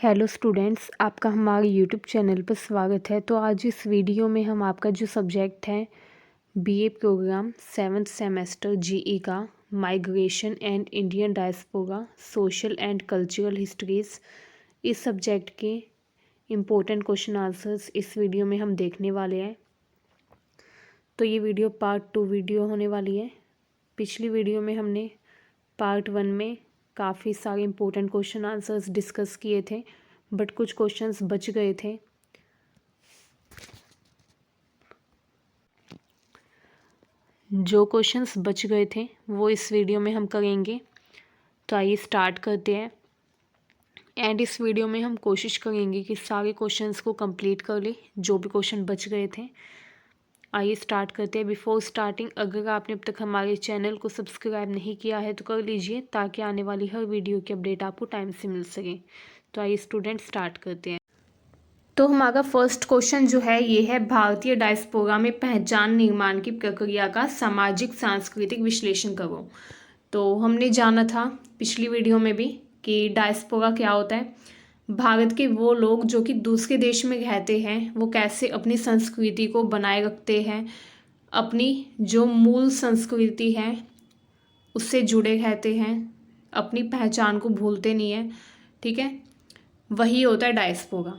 Hello students, आपका हमारे YouTube channel पर स्वागत है। तो आज इस वीडियो में हम आपका जो सब्जेक्ट है BA program 7th semester GE का migration and Indian diaspora social and cultural histories, इस सब्जेक्ट के इम्पोर्टेंट क्वेश्चन आंसर्स इस वीडियो में हम देखने वाले हैं। तो ये वीडियो पार्ट 2 वीडियो होने वाली है। पिछली वीडियो में हमने पार्ट 1 में काफ़ी सारे इम्पोर्टेंट क्वेश्चन आंसर्स डिस्कस किए थे, बट कुछ क्वेश्चंस बच गए थे। जो क्वेश्चंस बच गए थे वो इस वीडियो में हम करेंगे। तो आइए स्टार्ट करते हैं। एंड इस वीडियो में हम कोशिश करेंगे कि सारे क्वेश्चंस को कंप्लीट कर ले जो भी क्वेश्चन बच गए थे। आइए स्टार्ट करते हैं। बिफोर स्टार्टिंग, अगर आपने अब तक हमारे चैनल को सब्सक्राइब नहीं किया है तो कर लीजिए, ताकि आने वाली हर वीडियो की अपडेट आपको टाइम से मिल सके। तो आइए स्टूडेंट स्टार्ट करते हैं। तो हमारा फर्स्ट क्वेश्चन जो है ये है, भारतीय डायस्पोरा में पहचान निर्माण की प्रक्रिया का सामाजिक सांस्कृतिक विश्लेषण करो। तो हमने जाना था पिछली वीडियो में भी कि डायस्पोरा क्या होता है। भारत के वो लोग जो कि दूसरे देश में रहते हैं वो कैसे अपनी संस्कृति को बनाए रखते हैं, अपनी जो मूल संस्कृति है उससे जुड़े रहते हैं, अपनी पहचान को भूलते नहीं है। ठीक है, वही होता है डायस्पोरा।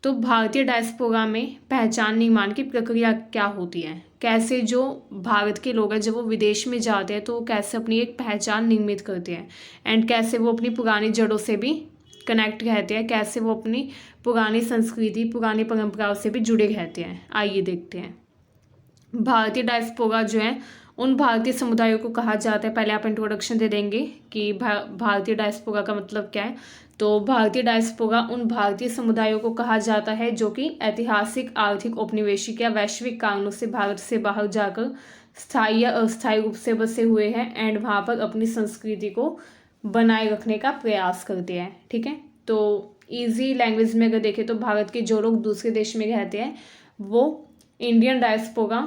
तो भारतीय डायस्पोरा में पहचान निर्माण की प्रक्रिया क्या होती है, कैसे जो भारत के लोग हैं जब वो विदेश में जाते हैं तो वो कैसे अपनी एक पहचान निर्मित करते हैं, एंड कैसे वो अपनी पुरानी जड़ों से भी कनेक्ट रहते हैं, कैसे वो अपनी पुरानी संस्कृति पुरानी परंपराओं से भी जुड़े रहते हैं। आइए देखते हैं। भारतीय डायस्पोरा जो है उन भारतीय समुदायों को कहा जाता है। पहले आप इंट्रोडक्शन दे देंगे कि भारतीय डायस्पोरा का मतलब क्या है। तो भारतीय डायस्पोरा उन भारतीय समुदायों को कहा जाता है जो कि ऐतिहासिक, आर्थिक, औपनिवेशिक या वैश्विक कारणों से भारत से बाहर जाकर स्थायी या अस्थायी रूप से बसे हुए हैं एंड वहाँ पर अपनी संस्कृति को बनाए रखने का प्रयास करते हैं। ठीक है, तो ईजी लैंग्वेज में अगर देखें तो भारत के जो लोग दूसरे देश में रहते हैं वो इंडियन डायस्पोरा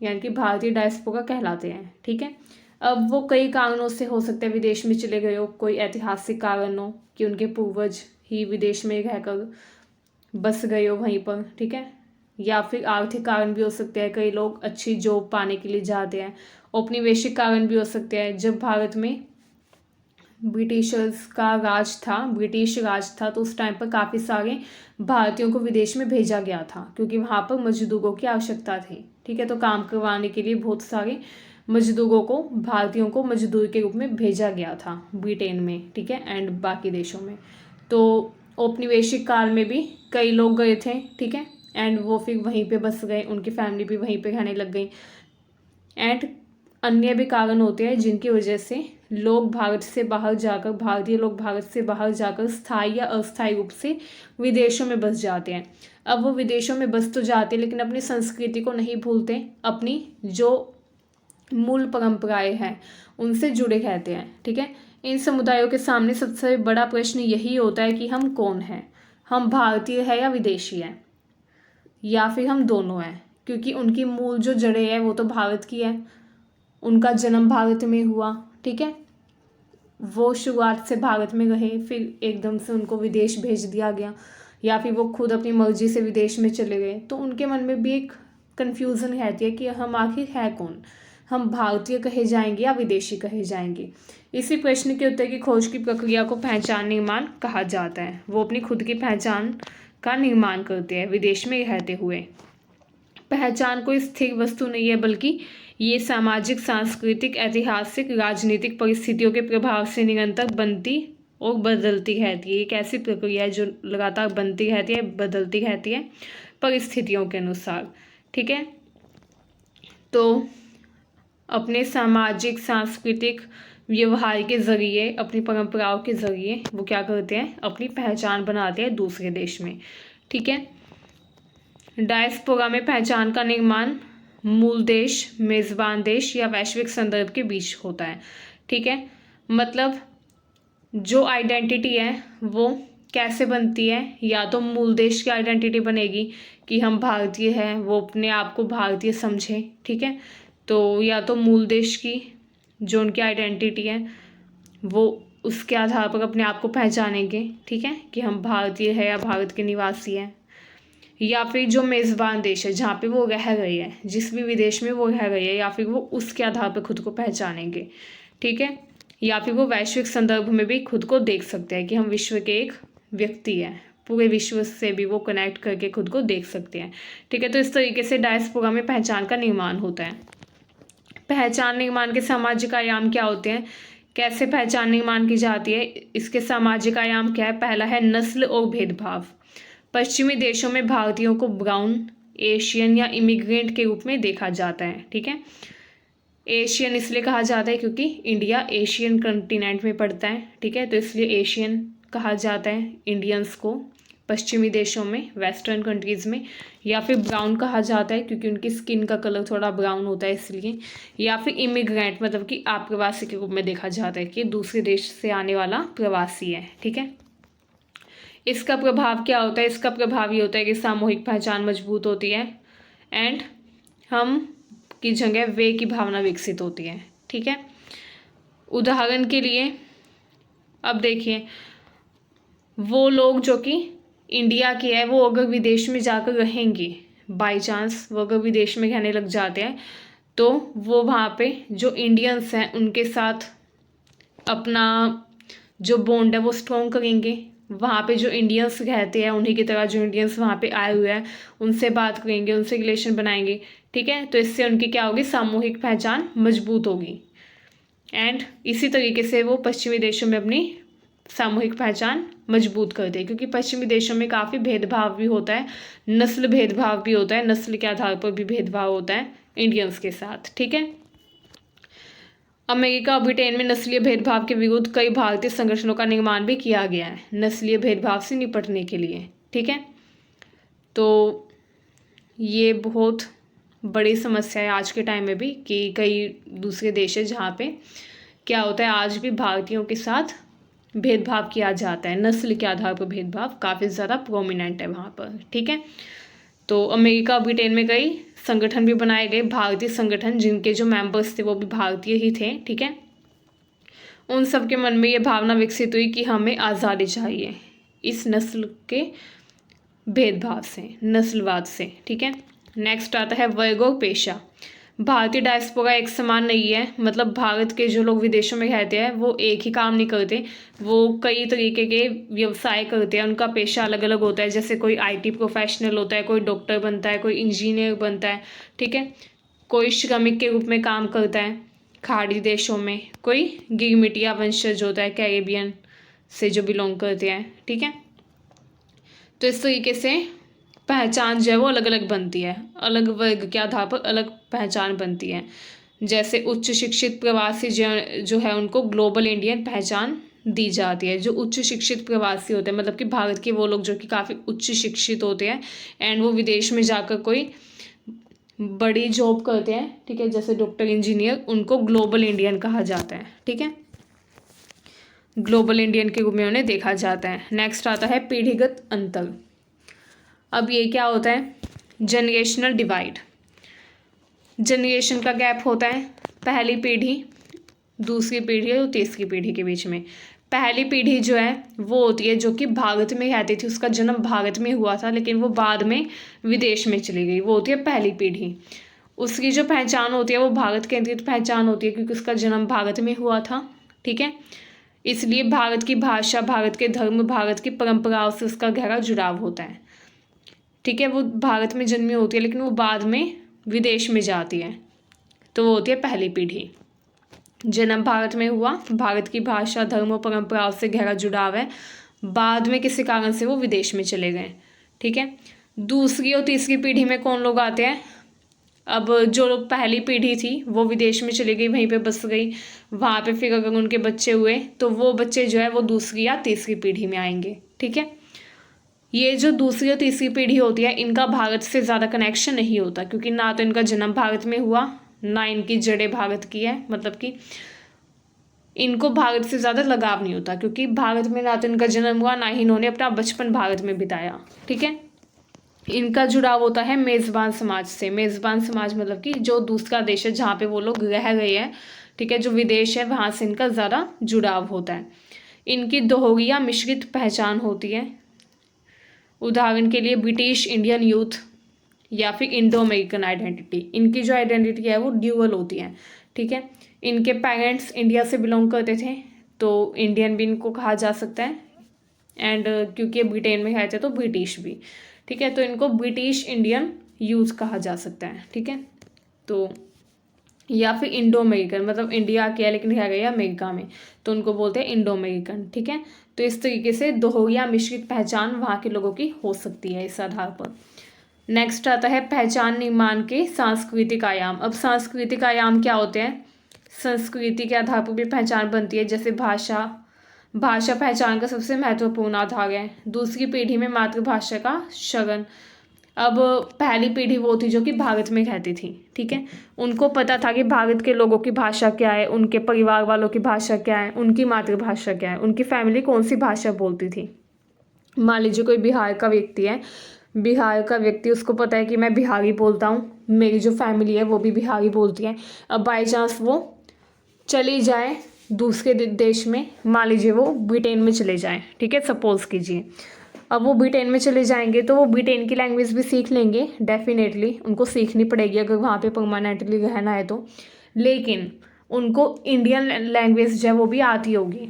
यानी कि भारतीय डायस्पोरा कहलाते हैं। ठीक है, अब वो कई कारणों से हो सकते हैं विदेश में चले गए हो, कोई ऐतिहासिक कारण हो कि उनके पूर्वज ही विदेश में रहकर बस गए हो वहीं पर। ठीक है, या फिर आर्थिक कारण भी हो सकते हैं, कई लोग अच्छी जॉब पाने के लिए जाते हैं। औपनिवेशिक कारण भी हो सकते हैं, जब भारत में ब्रिटिशर्स का राज था, ब्रिटिश राज था, तो उस टाइम पर काफ़ी सारे भारतीयों को विदेश में भेजा गया था क्योंकि वहाँ पर मजदूरों की आवश्यकता थी। ठीक है, तो काम करवाने के लिए बहुत सारे मजदूरों को, भारतीयों को मजदूर के रूप में भेजा गया था ब्रिटेन में। ठीक है, एंड बाकी देशों में। तो औपनिवेशिक काल में भी कई लोग गए थे। ठीक है, एंड वो फिर वहीं पे बस गए, उनकी फैमिली भी वहीं पे रहने लग गई। एंड अन्य भी कारण होते हैं जिनकी वजह से लोग भारत से बाहर जाकर, भारतीय लोग भारत से बाहर जाकर स्थायी या अस्थायी रूप से विदेशों में बस जाते हैं। अब वो विदेशों में बस तो जाते हैं लेकिन अपनी संस्कृति को नहीं भूलते, अपनी जो मूल परंपराएं हैं उनसे जुड़े रहते हैं। ठीक है, इन समुदायों के सामने सबसे बड़ा प्रश्न यही होता है कि हम कौन हैं, हम भारतीय है या विदेशी हैं, या फिर हम दोनों हैं। क्योंकि उनकी मूल जो जड़ें हैं वो तो भारत की है, उनका जन्म भारत में हुआ। ठीक है, वो शुरुआत से भारत में रहे, फिर एकदम से उनको विदेश भेज दिया गया, या फिर वो खुद अपनी मर्जी से विदेश में चले गए। तो उनके मन में भी एक कन्फ्यूज़न रहती है कि हम आखिर है कौन, हम भारतीय कहे जाएंगे या विदेशी कहे जाएंगे। इसी प्रश्न के उत्तर की खोज की प्रक्रिया को पहचान निर्माण कहा जाता है। वो अपनी खुद की पहचान का निर्माण करते हैं विदेश में रहते हुए। पहचान कोई स्थिर वस्तु नहीं है, बल्कि ये सामाजिक, सांस्कृतिक, ऐतिहासिक, राजनीतिक परिस्थितियों के प्रभाव से निरंतर बनती और बदलती रहती है। एक ऐसी प्रक्रिया है जो लगातार बनती रहती है, बदलती रहती है परिस्थितियों के अनुसार। ठीक है, तो अपने सामाजिक, सांस्कृतिक व्यवहार के ज़रिए, अपनी परंपराओं के ज़रिए वो क्या करते हैं, अपनी पहचान बनाते हैं दूसरे देश में। ठीक है, डायस्पोरा में पहचान का निर्माण मूल देश, मेज़बान देश या वैश्विक संदर्भ के बीच होता है। ठीक है, मतलब जो आइडेंटिटी है वो कैसे बनती है, या तो मूल देश की आइडेंटिटी बनेगी कि हम भारतीय हैं, वो अपने आप को भारतीय समझे। ठीक है, तो या तो मूल देश की जो उनकी आइडेंटिटी है वो उसके आधार पर अपने आप को पहचानेंगे, ठीक है, कि हम भारतीय है या भारत के निवासी हैं। या फिर जो मेज़बान देश है जहाँ पे वो रह रही है, जिस भी विदेश में वो रह रही है, या फिर वो उसके आधार पर खुद को पहचानेंगे, ठीक है। या फिर वो वैश्विक संदर्भ में भी खुद को देख सकते हैं कि हम विश्व के एक व्यक्ति हैं, पूरे विश्व से भी वो कनेक्ट करके खुद को देख सकते हैं, ठीक है। तो इस तरीके से डायस्पोरा में पहचान का निर्माण होता है। पहचान निर्माण के सामाजिक आयाम क्या होते हैं, कैसे पहचान निर्माण की जाती है, इसके सामाजिक आयाम क्या है। पहला है नस्ल और भेदभाव। पश्चिमी देशों में भारतीयों को ब्राउन, एशियन या इमिग्रेंट के रूप में देखा जाता है, ठीक है। एशियन इसलिए कहा जाता है क्योंकि इंडिया एशियन कंटिनेंट में पड़ता है, ठीक है, तो इसलिए एशियन कहा जाता है इंडियंस को पश्चिमी देशों में, वेस्टर्न कंट्रीज़ में। या फिर ब्राउन कहा जाता है क्योंकि उनकी स्किन का कलर थोड़ा ब्राउन होता है इसलिए। या फिर इमिग्रेंट मतलब कि आप्रवासी के रूप में देखा जाता है कि दूसरे देश से आने वाला प्रवासी है, ठीक है। इसका प्रभाव क्या होता है, इसका प्रभाव ये होता है कि सामूहिक पहचान मजबूत होती है एंड हम की जगह वे की भावना विकसित होती है, ठीक है। उदाहरण के लिए अब देखिए, वो लोग जो कि इंडिया के है, वो अगर विदेश में जाकर रहेंगे, बाय चांस वो अगर विदेश में रहने लग जाते हैं, तो वो वहाँ पे जो इंडियंस हैं उनके साथ अपना जो बॉन्ड है वो स्ट्रॉन्ग करेंगे। वहाँ पे जो इंडियंस रहते हैं उन्हीं की तरह जो इंडियंस वहाँ पे आए हुए हैं उनसे बात करेंगे, उनसे रिलेशन बनाएंगे, ठीक है। तो इससे उनकी क्या होगी, सामूहिक पहचान मजबूत होगी एंड इसी तरीके से वो पश्चिमी देशों में अपनी सामूहिक पहचान मजबूत करते हैं, क्योंकि पश्चिमी देशों में काफ़ी भेदभाव भी होता है, नस्ल भेदभाव भी होता है, नस्ल के आधार पर भी भेदभाव होता है इंडियंस के साथ, ठीक है। अमेरिका और ब्रिटेन में नस्लीय भेदभाव के विरुद्ध कई भारतीय संगठनों का निर्माण भी किया गया है नस्लीय भेदभाव से निपटने के लिए, ठीक है। तो ये बहुत बड़ी समस्या है आज के टाइम में भी कि कई दूसरे देश है जहाँ पे क्या होता है, आज भी भारतीयों के साथ भेदभाव किया जाता है, नस्ल के आधार पर भेदभाव काफ़ी ज़्यादा प्रोमिनेंट है वहाँ पर, ठीक है। तो अमेरिका और ब्रिटेन में कई संगठन भी बनाए गए, भारतीय संगठन, जिनके जो मेंबर्स थे वो भी भारतीय ही थे, ठीक है। उन सब के मन में ये भावना विकसित हुई कि हमें आज़ादी चाहिए इस नस्ल के भेदभाव से, नस्लवाद से, ठीक है। नेक्स्ट आता है वर्ग और पेशा। भारतीय डायस्पोरा एक समान नहीं है, मतलब भारत के जो लोग विदेशों में रहते हैं वो एक ही काम नहीं करते, वो कई तरीके के व्यवसाय करते हैं, उनका पेशा अलग अलग होता है। जैसे कोई आईटी प्रोफेशनल होता है, कोई डॉक्टर बनता है, कोई इंजीनियर बनता है, ठीक है, कोई श्रमिक के रूप में काम करता है खाड़ी देशों में, कोई गिरमिटिया वंशज होता है कैरेबियन से जो बिलोंग करते हैं, ठीक है। तो इस तरीके से पहचान जो है वो अलग अलग बनती है, अलग वर्ग के आधार पर अलग पहचान बनती है। जैसे उच्च शिक्षित प्रवासी जो है उनको ग्लोबल इंडियन पहचान दी जाती है। जो उच्च शिक्षित प्रवासी होते हैं मतलब कि भारत के वो लोग जो कि काफ़ी उच्च शिक्षित होते हैं एंड वो विदेश में जाकर कोई बड़ी जॉब करते हैं, ठीक है, जैसे डॉक्टर, इंजीनियर, उनको ग्लोबल इंडियन कहा जाता है, ठीक है, ग्लोबल इंडियन के रूप में उन्हें देखा जाता है। नेक्स्ट आता है पीढ़ीगत अंतर। अब ये क्या होता है, जनरेशनल डिवाइड। जनरेशन का गैप होता है, पहली पीढ़ी, दूसरी पीढ़ी और तीसरी पीढ़ी के बीच में। पहली पीढ़ी जो है वो होती है जो कि भारत में रहती थी, उसका जन्म भारत में हुआ था लेकिन वो बाद में विदेश में चली गई, वो होती है पहली पीढ़ी। उसकी जो पहचान होती है वो भारत केंद्रित पहचान होती है क्योंकि उसका जन्म भारत में हुआ था, ठीक है, इसलिए भारत की भाषा, भारत के धर्म, भारत की परंपराओं से उसका गहरा जुड़ाव होता है, ठीक है। वो भारत में जन्मी होती है लेकिन वो बाद में विदेश में जाती है, तो वो होती है पहली पीढ़ी। जन्म भारत में हुआ, भारत की भाषा, धर्म और परंपराओं से गहरा जुड़ाव है, बाद में किसी कारण से वो विदेश में चले गए, ठीक है। दूसरी और तीसरी पीढ़ी में कौन लोग आते हैं, अब जो लोग पहली पीढ़ी थी वो विदेश में चली गई, वहीं पे बस गई, वहाँ पे फिर अगर उनके बच्चे हुए तो वो बच्चे जो है वो दूसरी या तीसरी पीढ़ी में आएंगे, ठीक है। ये जो दूसरी और तीसरी पीढ़ी होती है इनका भारत से ज़्यादा कनेक्शन नहीं होता क्योंकि ना तो इनका जन्म भारत में हुआ, ना इनकी जड़ें भारत की है, मतलब कि इनको भारत से ज़्यादा लगाव नहीं होता क्योंकि भारत में ना तो इनका जन्म हुआ, ना ही इन्होंने अपना बचपन भारत में बिताया, ठीक है। इनका जुड़ाव होता है मेज़बान समाज से। मेज़बान समाज मतलब कि जो दूसरा देश है जहाँ पे वो लोग रह गए हैं, ठीक है, जो विदेश है वहाँ से इनका ज़्यादा जुड़ाव होता है। इनकी दोहरी या मिश्रित पहचान होती है। उदाहरण के लिए ब्रिटिश इंडियन यूथ या फिर इंडो अमेरिकन आइडेंटिटी। इनकी जो आइडेंटिटी है वो ड्यूअल होती है, ठीक है। इनके पेरेंट्स इंडिया से बिलोंग करते थे तो इंडियन भी इनको कहा जा सकता है, एंड क्योंकि ब्रिटेन में है थे तो ब्रिटिश भी, ठीक है। तो इनको ब्रिटिश इंडियन यूथ कहा जा सकता है, ठीक है। तो या फिर इंडो अमेरिकन, मतलब इंडिया के है लेकिन रह गया अमेरिका में, तो उनको बोलते हैं इंडो अमेरिकन, ठीक है। तो इस तरीके से दोहरी या मिश्रित पहचान वहाँ के लोगों की हो सकती है इस आधार पर। नेक्स्ट आता है पहचान निर्माण के सांस्कृतिक आयाम। अब सांस्कृतिक आयाम क्या होते हैं? संस्कृति के आधार पर भी पहचान बनती है, जैसे भाषा। भाषा पहचान का सबसे महत्वपूर्ण आधार है। दूसरी पीढ़ी में मातृभाषा का शरण। अब पहली पीढ़ी वो थी जो कि भारत में रहती थी, ठीक है। उनको पता था कि भारत के लोगों की भाषा क्या है, उनके परिवार वालों की भाषा क्या है, उनकी मातृभाषा क्या है, उनकी फैमिली कौन सी भाषा बोलती थी। मान लीजिए कोई बिहार का व्यक्ति है, बिहार का व्यक्ति, उसको पता है कि मैं बिहारी बोलता हूँ, मेरी जो फैमिली है वो भी बिहारी बोलती है। अब बाई चांस वो चली जाए दूसरे देश में, मान लीजिए वो ब्रिटेन में चले जाएँ, ठीक है, सपोज़ कीजिए। अब वो ब्रिटेन में चले जाएंगे तो वो ब्रिटेन की लैंग्वेज भी सीख लेंगे, डेफिनेटली उनको सीखनी पड़ेगी अगर वहाँ पे परमानेंटली रहना है तो। लेकिन उनको इंडियन लैंग्वेज जो है वो भी आती होगी।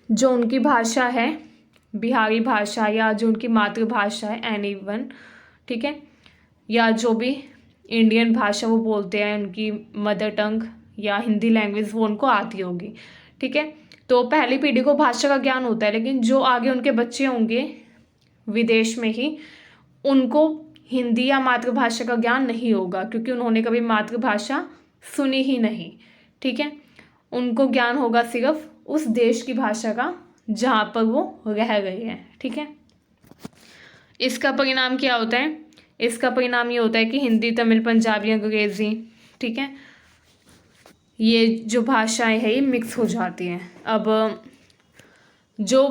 जो उनकी भाषा है बिहारी भाषा, या जो उनकी मातृभाषा है एनीवन, ठीक है, या जो भी इंडियन भाषा वो बोलते हैं, उनकी मदर टंग या हिंदी लैंग्वेज, वो उनको आती होगी, ठीक है। तो पहली पीढ़ी को भाषा का ज्ञान होता है, लेकिन जो आगे उनके बच्चे होंगे विदेश में ही, उनको हिंदी या मातृभाषा का ज्ञान नहीं होगा, क्योंकि उन्होंने कभी मातृभाषा सुनी ही नहीं, ठीक है। उनको ज्ञान होगा सिर्फ उस देश की भाषा का जहाँ पर वो रह गए हैं, ठीक है। इसका परिणाम क्या होता है? इसका परिणाम ये होता है कि हिंदी, तमिल, पंजाबी, अंग्रेज़ी, ठीक है, ये जो भाषाएं हैं ये मिक्स हो जाती हैं। अब जो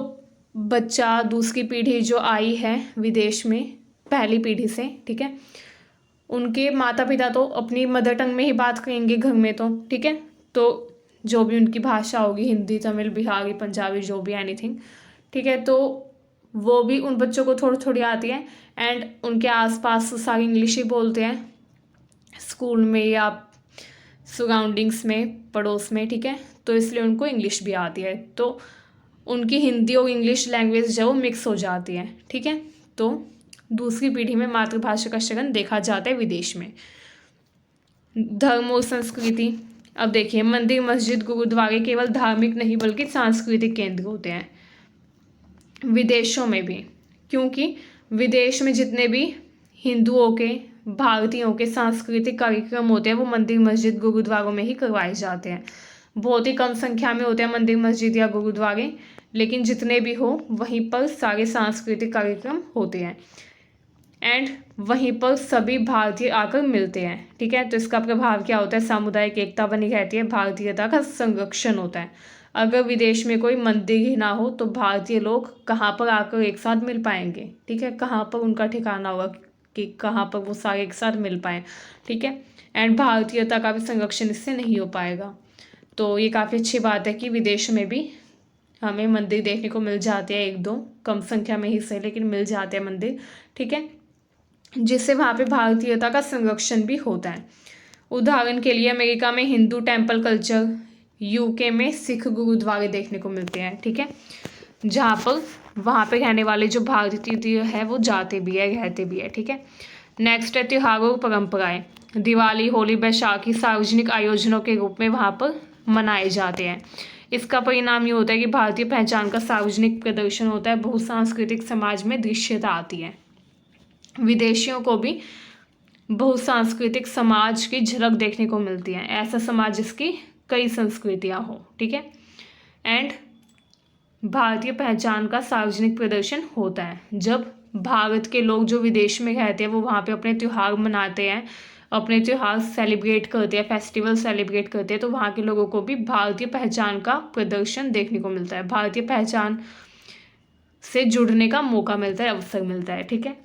बच्चा, दूसरी पीढ़ी जो आई है विदेश में पहली पीढ़ी से, ठीक है, उनके माता पिता तो अपनी मदर टंग में ही बात करेंगे घर में तो, ठीक है। तो जो भी उनकी भाषा होगी, हिंदी, तमिल, बिहारी, पंजाबी, जो भी एनीथिंग, ठीक है, तो वो भी उन बच्चों को थोड़ी थोड़ी आती है। एंड उनके आसपास तो सारी इंग्लिश ही बोलते हैं, स्कूल में या सराउंडिंग्स में, पड़ोस में, ठीक है, तो इसलिए उनको इंग्लिश भी आती है। तो उनकी हिंदी और इंग्लिश लैंग्वेज जो वो मिक्स हो जाती है, ठीक है। तो दूसरी पीढ़ी में मातृभाषा का चलन देखा जाता है विदेश में। धर्म और संस्कृति। अब देखिए, मंदिर, मस्जिद, गुरुद्वारे केवल धार्मिक नहीं बल्कि सांस्कृतिक केंद्र होते हैं विदेशों में भी, क्योंकि विदेश में जितने भी हिंदुओं के, भारतीयों के सांस्कृतिक कार्यक्रम होते हैं वो मंदिर, मस्जिद, गुरुद्वारों में ही करवाए जाते हैं। बहुत ही कम संख्या में होते हैं मंदिर, मस्जिद या गुरुद्वारे, लेकिन जितने भी हो वहीं पर सारे सांस्कृतिक कार्यक्रम होते हैं, एंड वहीं पर सभी भारतीय आकर मिलते हैं, ठीक है। तो इसका प्रभाव क्या होता है? सामुदायिक एकता बनी रहती है, भारतीयता का संरक्षण होता है। अगर विदेश में कोई मंदिर ही ना हो तो भारतीय लोग कहाँ पर आकर एक साथ मिल पाएंगे, ठीक है, कहाँ पर उनका ठिकाना होगा कि कहाँ पर वो सारे एक साथ मिल पाएँ, ठीक है। एंड भारतीयता का भी संरक्षण इससे नहीं हो पाएगा। तो ये काफ़ी अच्छी बात है कि विदेश में भी हमें मंदिर देखने को मिल जाते हैं, एक दो, कम संख्या में ही सही लेकिन मिल जाते हैं मंदिर, ठीक है, जिससे वहाँ पे भारतीयता का संरक्षण भी होता है। उदाहरण के लिए अमेरिका में हिंदू टेम्पल कल्चर, यूके में सिख गुरुद्वारे देखने को मिलते हैं, ठीक है, जहाँ पर वहाँ पे रहने वाले जो भारतीय है वो जाते भी है, रहते भी है, ठीक है। नेक्स्ट है त्योहारों और परंपराएं। दिवाली, होली, बैसाखी सार्वजनिक आयोजनों के रूप में वहाँ पर मनाए जाते हैं। इसका परिणाम ये होता है कि भारतीय पहचान का सार्वजनिक प्रदर्शन होता है, बहुसांस्कृतिक समाज में दृश्यता आती है। विदेशियों को भी बहुसांस्कृतिक समाज की झलक देखने को मिलती है, ऐसा समाज जिसकी कई संस्कृतियाँ हो, ठीक है। एंड भारतीय पहचान का सार्वजनिक प्रदर्शन होता है जब भारत के लोग जो विदेश में रहते हैं वो वहाँ पे अपने त्यौहार मनाते हैं, अपने त्यौहार सेलिब्रेट करते हैं, फेस्टिवल सेलिब्रेट करते हैं, तो वहाँ के लोगों को भी भारतीय पहचान का प्रदर्शन देखने को मिलता है, भारतीय पहचान से जुड़ने का मौका मिलता है, अवसर मिलता है, ठीक है।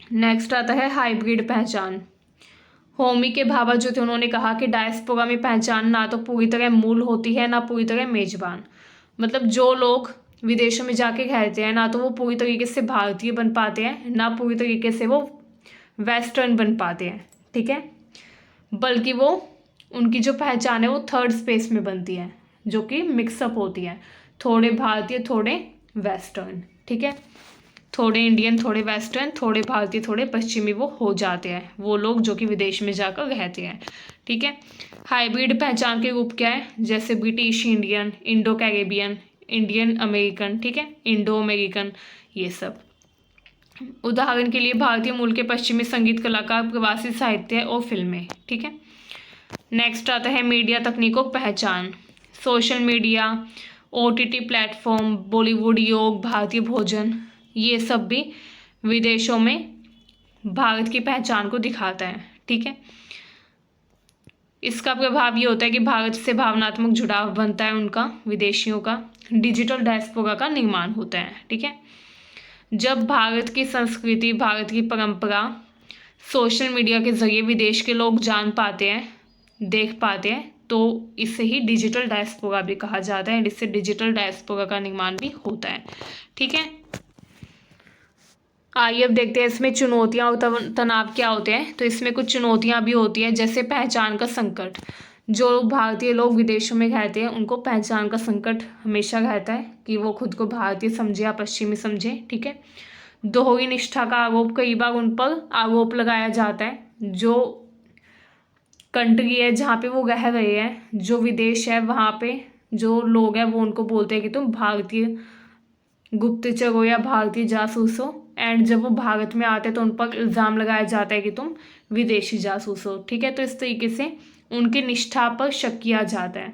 नेक्स्ट आता है हाइब्रिड पहचान। होमी के भाभा जो थे उन्होंने कहा कि डायस्पोरा में पहचान ना तो पूरी तरह मूल होती है ना पूरी तरह मेजबान। मतलब जो लोग विदेशों में जाके रहते हैं ना तो वो पूरी तरीके से भारतीय बन पाते हैं, ना पूरी तरीके से वो वेस्टर्न बन पाते हैं, ठीक है, बल्कि वो उनकी जो पहचान है वो थर्ड स्पेस में बनती है, जो कि मिक्सअप होती है, थोड़े भारतीय थोड़े वेस्टर्न, ठीक है, थोड़े इंडियन थोड़े वेस्टर्न, थोड़े भारतीय थोड़े पश्चिमी वो हो जाते हैं वो लोग जो कि विदेश में जाकर रहते हैं, ठीक है। हाइब्रिड पहचान के रूप क्या है, जैसे British Indian, Indo Caribbean, Indian American, ठीक है, इंडो अमेरिकन, ये सब। उदाहरण के लिए भारतीय मूल के पश्चिमी संगीत कलाकार, प्रवासी साहित्य और फिल्में, ठीक है। नेक्स्ट आता है मीडिया तकनीकों की पहचान, social media, OTT platform, Bollywood, योग, भारतीय भोजन, ये सब भी विदेशों में भारत की पहचान को दिखाता है, ठीक है। इसका प्रभाव ये होता है कि भारत से भावनात्मक जुड़ाव बनता है उनका, विदेशियों का, डिजिटल डायस्पोरा का निर्माण होता है, ठीक है। जब भारत की संस्कृति, भारत की परंपरा सोशल मीडिया के जरिए विदेश के लोग जान पाते हैं, देख पाते हैं, तो इसे ही डिजिटल डायस्पोरा भी कहा जाता है, इससे डिजिटल डायस्पोरा का निर्माण भी होता है, ठीक है। आइए अब देखते हैं इसमें चुनौतियां और तनाव क्या होते हैं। तो इसमें कुछ चुनौतियां भी होती है, जैसे पहचान का संकट। जो भारतीय लोग विदेशों में रहते हैं उनको पहचान का संकट हमेशा रहता है कि वो खुद को भारतीय समझे या पश्चिमी समझे, ठीक है। दोहरी निष्ठा का आरोप, कई बार उन पर आरोप लगाया जाता है, जो कंट्री है जहाँ पे वो रह रहे हैं, जो विदेश है वहाँ पे जो लोग हैं वो उनको बोलते हैं कि तुम भारतीय गुप्तचर हो या भारतीय जासूस हो, एंड जब वो भारत में आते हैं तो उन पर इल्ज़ाम लगाया जाता है कि तुम विदेशी जासूस हो, ठीक है। तो इस तरीके से उनकी निष्ठा पर शक किया जाता है,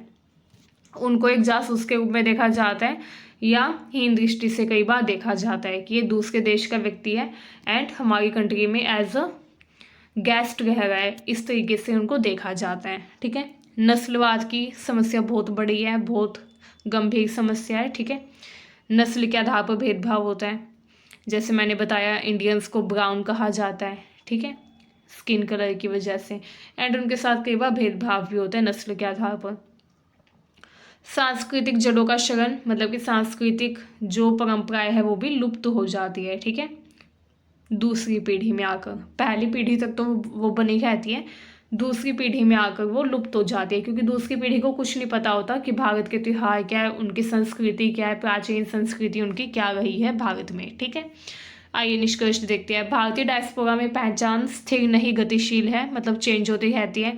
उनको एक जासूस के रूप में देखा जाता है, या हीन दृष्टि से कई बार देखा जाता है कि ये दूसरे देश का व्यक्ति है एंड हमारी कंट्री में एज अ गेस्ट रह रहा है, इस तरीके से उनको देखा जाता है, ठीक है। नस्लवाद की समस्या बहुत बड़ी है, बहुत गंभीर समस्या है, ठीक है। नस्ल के आधार पर भेदभाव होता है, जैसे मैंने बताया इंडियंस को ब्राउन कहा जाता है, ठीक है, स्किन कलर की वजह से, एंड उनके साथ कई बार भेदभाव भी होता है नस्ल के आधार पर। सांस्कृतिक जड़ों का क्षरण, मतलब कि सांस्कृतिक जो परंपराएं है वो भी लुप्त हो जाती है, ठीक है, दूसरी पीढ़ी में आकर। पहली पीढ़ी तक तो वो बनी रहती है, दूसरी पीढ़ी में आकर वो लुप्त हो जाती है, क्योंकि दूसरी पीढ़ी को कुछ नहीं पता होता कि भारत के त्योहार क्या है, उनकी संस्कृति क्या है, प्राचीन संस्कृति उनकी क्या रही है भारत में, ठीक है। आइए निष्कर्ष देखते हैं। भारतीय डायस्पोरा में पहचान स्थिर नहीं, गतिशील है, मतलब चेंज होती रहती है।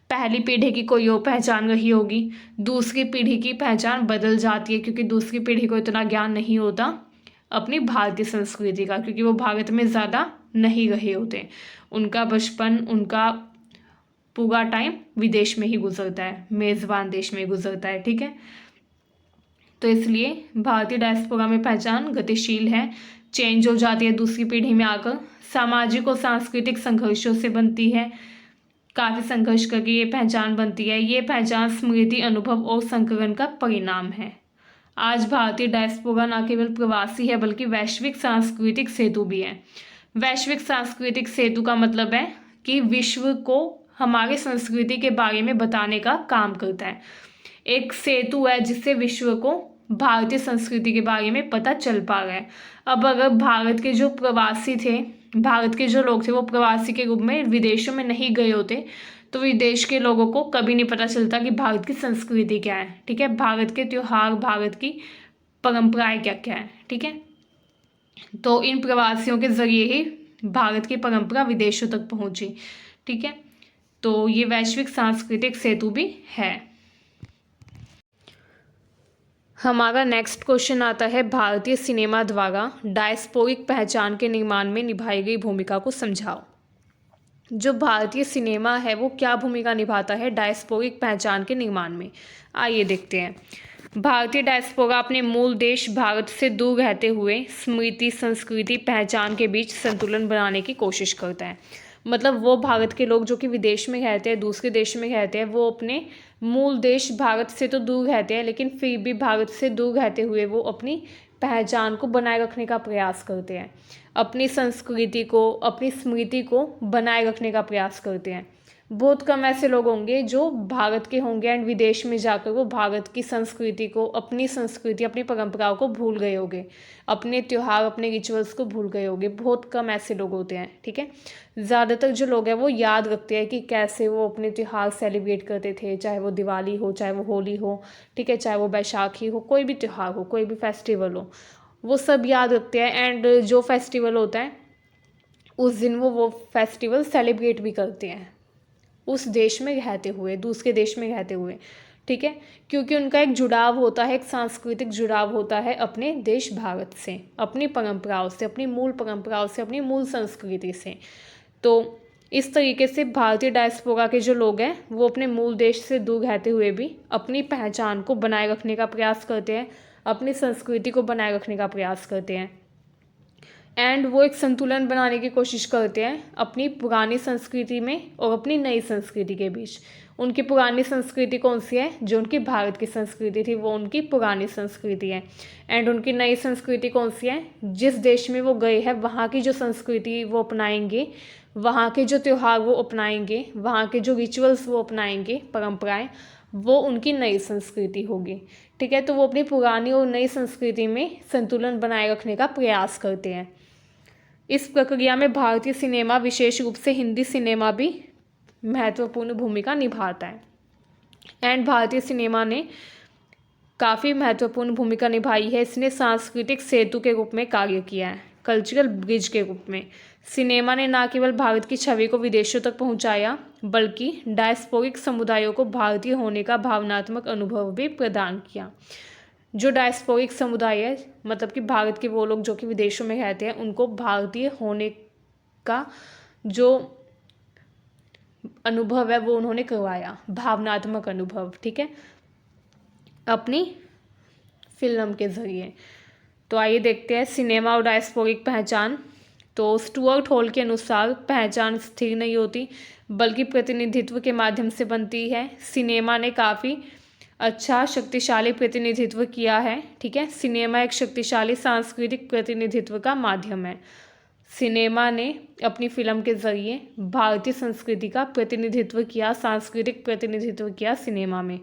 पहली पीढ़ी की कोई और पहचान रही होगी, दूसरी पीढ़ी की पहचान बदल जाती है, क्योंकि दूसरी पीढ़ी को इतना ज्ञान नहीं होता अपनी भारतीय संस्कृति का, क्योंकि वो भारत में ज़्यादा नहीं रहे होते, उनका बचपन, उनका पूरा टाइम विदेश में ही गुजरता है, मेज़बान देश में ही गुजरता है, ठीक है। तो इसलिए भारतीय डायस्पोरा में पहचान गतिशील है, चेंज हो जाती है दूसरी पीढ़ी में आकर, सामाजिक और सांस्कृतिक संघर्षों से बनती है, काफ़ी संघर्ष करके ये पहचान बनती है। ये पहचान स्मृति, अनुभव और संकलन का परिणाम है। आज भारतीय डायस्पोरा न केवल प्रवासी है बल्कि वैश्विक सांस्कृतिक सेतु भी है। वैश्विक सांस्कृतिक सेतु का मतलब है कि विश्व को हमारे संस्कृति के बारे में बताने का काम करता है, एक सेतु है जिससे विश्व को भारतीय संस्कृति के बारे में पता चल पा रहा है। अब अगर भारत के जो प्रवासी थे, भारत के जो लोग थे वो प्रवासी के रूप में विदेशों में नहीं गए होते, तो विदेश के लोगों को कभी नहीं पता चलता कि भारत की संस्कृति क्या है, ठीक है, भारत के त्योहार, भारत की परंपराएं क्या क्या है, ठीक है। तो इन प्रवासियों के जरिए ही भारत की परंपरा विदेशों तक पहुंची, ठीक है। तो ये वैश्विक सांस्कृतिक सेतु भी है। हमारा नेक्स्ट क्वेश्चन आता है, भारतीय सिनेमा द्वारा डायस्पोरिक पहचान के निर्माण में निभाई गई भूमिका को समझाओ। जो भारतीय सिनेमा है वो क्या भूमिका निभाता है डायस्पोरिक पहचान के निर्माण में, आइए देखते हैं। भारतीय डायस्पोरा अपने मूल देश भारत से दूर रहते हुए स्मृति, संस्कृति, पहचान के बीच संतुलन बनाने की कोशिश करता है। मतलब वो भारत के लोग जो कि विदेश में रहते हैं, दूसरे देश में रहते हैं, वो अपने मूल देश भारत से तो दूर रहते हैं, लेकिन फिर भी भारत से दूर रहते हुए वो अपनी पहचान को बनाए रखने का प्रयास करते हैं, अपनी संस्कृति को, अपनी स्मृति को बनाए रखने का प्रयास करते हैं। बहुत कम ऐसे लोग होंगे जो भारत के होंगे एंड विदेश में जाकर वो भारत की संस्कृति को, अपनी संस्कृति, अपनी परंपराओं को भूल गए होंगे, अपने त्यौहार, अपने रिचुअल्स को भूल गए होंगे। बहुत कम ऐसे लोग होते हैं, ठीक है। ज़्यादातर जो लोग हैं वो याद रखते हैं कि कैसे वो अपने त्यौहार सेलिब्रेट करते थे, चाहे वो दिवाली हो, चाहे वो होली हो, ठीक है, चाहे वो बैसाखी हो, कोई भी त्यौहार हो, कोई भी फेस्टिवल हो, वो सब याद रखते हैं। एंड जो फेस्टिवल होता है उस दिन वो फेस्टिवल सेलिब्रेट भी करते हैं, उस देश में रहते हुए, दूसरे देश में रहते हुए, ठीक है, क्योंकि उनका एक जुड़ाव होता है, एक सांस्कृतिक जुड़ाव होता है अपने देश भारत से, अपनी परंपराओं से, अपनी मूल परंपराओं से, अपनी मूल संस्कृति से। तो इस तरीके से भारतीय डायस्पोरा के जो लोग हैं वो अपने मूल देश से दूर रहते हुए भी अपनी पहचान को बनाए रखने का प्रयास करते हैं, अपनी संस्कृति को बनाए रखने का प्रयास करते हैं। एंड वो एक संतुलन बनाने की कोशिश करते हैं अपनी पुरानी संस्कृति में और अपनी नई संस्कृति के बीच। उनकी पुरानी संस्कृति कौन सी है? जो उनकी भारत की संस्कृति थी वो उनकी पुरानी संस्कृति है। एंड उनकी नई संस्कृति कौन सी है? जिस देश में वो गए हैं वहाँ की जो संस्कृति वो अपनाएंगे, वहाँ के जो त्यौहार वो अपनाएंगे, वहाँ के जो रिचुअल्स वो अपनाएंगे, परंपराएं, वो उनकी नई संस्कृति होगी, ठीक है। तो वो अपनी पुरानी और नई संस्कृति में संतुलन बनाए रखने का प्रयास करते हैं। इस प्रक्रिया में भारतीय सिनेमा, विशेष रूप से हिंदी सिनेमा, भी महत्वपूर्ण भूमिका निभाता है। एंड भारतीय सिनेमा ने काफ़ी महत्वपूर्ण भूमिका निभाई है। इसने सांस्कृतिक सेतु के रूप में कार्य किया है, कल्चरल ब्रिज के रूप में। सिनेमा ने न केवल भारत की छवि को विदेशों तक पहुंचाया, बल्कि डायस्पोरिक समुदायों को भारतीय होने का भावनात्मक अनुभव भी प्रदान किया। जो डायस्पोरिक समुदाय है, मतलब कि भारत के वो लोग जो कि विदेशों में रहते हैं, उनको भारतीय होने का जो अनुभव है वो उन्होंने करवाया, भावनात्मक अनुभव, ठीक है, अपनी फिल्म के ज़रिए। तो आइए देखते हैं सिनेमा और डायस्पोरिक पहचान। तो स्टुअर्ट हॉल के अनुसार पहचान स्थिर नहीं होती बल्कि प्रतिनिधित्व के माध्यम से बनती है। सिनेमा ने काफ़ी अच्छा शक्तिशाली प्रतिनिधित्व किया है, ठीक है। सिनेमा एक शक्तिशाली सांस्कृतिक प्रतिनिधित्व का माध्यम है। सिनेमा ने अपनी फिल्म के ज़रिए भारतीय संस्कृति का प्रतिनिधित्व किया, सांस्कृतिक प्रतिनिधित्व किया सिनेमा में,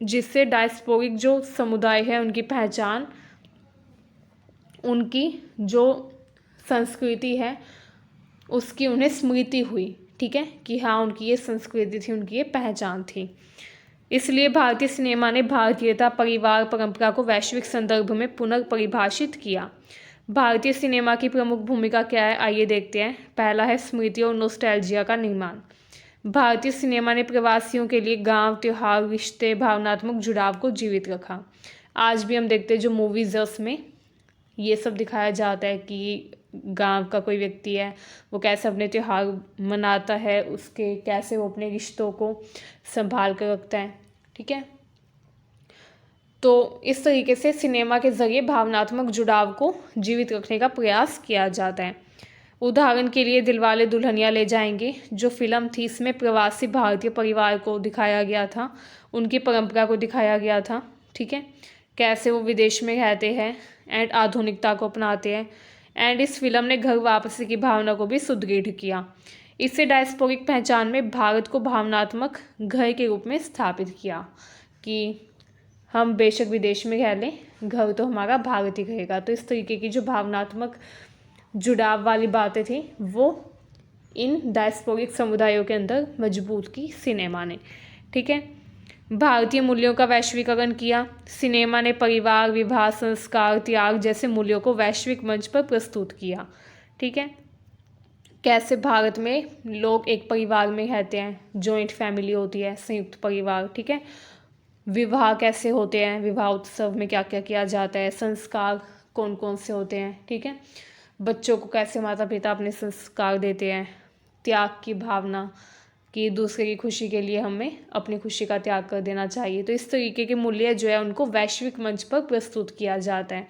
जिससे डायस्पोरिक जो समुदाय है उनकी पहचान, उनकी जो संस्कृति है उसकी उन्हें स्मृति हुई, ठीक है, कि हाँ उनकी ये संस्कृति थी, उनकी ये पहचान थी। इसलिए भारतीय सिनेमा ने भारतीयता, परिवार, परंपरा को वैश्विक संदर्भ में पुनर्परिभाषित किया। भारतीय सिनेमा की प्रमुख भूमिका क्या है, आइए देखते हैं। पहला है स्मृति और नॉस्टैल्जिया का निर्माण। भारतीय सिनेमा ने प्रवासियों के लिए गांव, त्योहार, रिश्ते, भावनात्मक जुड़ाव को जीवित रखा। आज भी हम देखते हैं जो मूवीज़ है उसमें ये सब दिखाया जाता है कि गांव का कोई व्यक्ति है वो कैसे अपने त्यौहार मनाता है, उसके कैसे वो अपने रिश्तों को संभाल कर रखता है, ठीक है। तो इस तरीके से सिनेमा के ज़रिए भावनात्मक जुड़ाव को जीवित रखने का प्रयास किया जाता है। उदाहरण के लिए दिलवाले दुल्हनिया ले जाएंगे जो फिल्म थी, इसमें प्रवासी भारतीय परिवार को दिखाया गया था, उनकी परंपरा को दिखाया गया था, ठीक है, कैसे वो विदेश में रहते हैं एंड आधुनिकता को अपनाते हैं। एंड इस फिल्म ने घर वापसी की भावना को भी सुदृढ़ किया। इससे डायस्पोरिक पहचान में भारत को भावनात्मक घर के रूप में स्थापित किया कि हम बेशक विदेश में रह लें, घर तो हमारा भारत ही रहेगा। तो इस तरीके की जो भावनात्मक जुड़ाव वाली बातें थी वो इन डायस्पोरिक समुदायों के अंदर मजबूत की सिनेमा ने, ठीक है। भारतीय मूल्यों का वैश्वीकरण किया। सिनेमा ने परिवार, विवाह, संस्कार, त्याग जैसे मूल्यों को वैश्विक मंच पर प्रस्तुत किया, ठीक है। कैसे भारत में लोग एक परिवार में रहते हैं, जॉइंट फैमिली होती है, संयुक्त परिवार, ठीक है। विवाह कैसे होते हैं, विवाह उत्सव में क्या क्या किया जाता है, संस्कार कौन कौन से होते हैं, ठीक है। बच्चों को कैसे माता पिता अपने संस्कार देते हैं, त्याग की भावना कि दूसरे की खुशी के लिए हमें अपनी खुशी का त्याग कर देना चाहिए। तो इस तरीके के मूल्य जो है उनको वैश्विक मंच पर प्रस्तुत किया जाता है,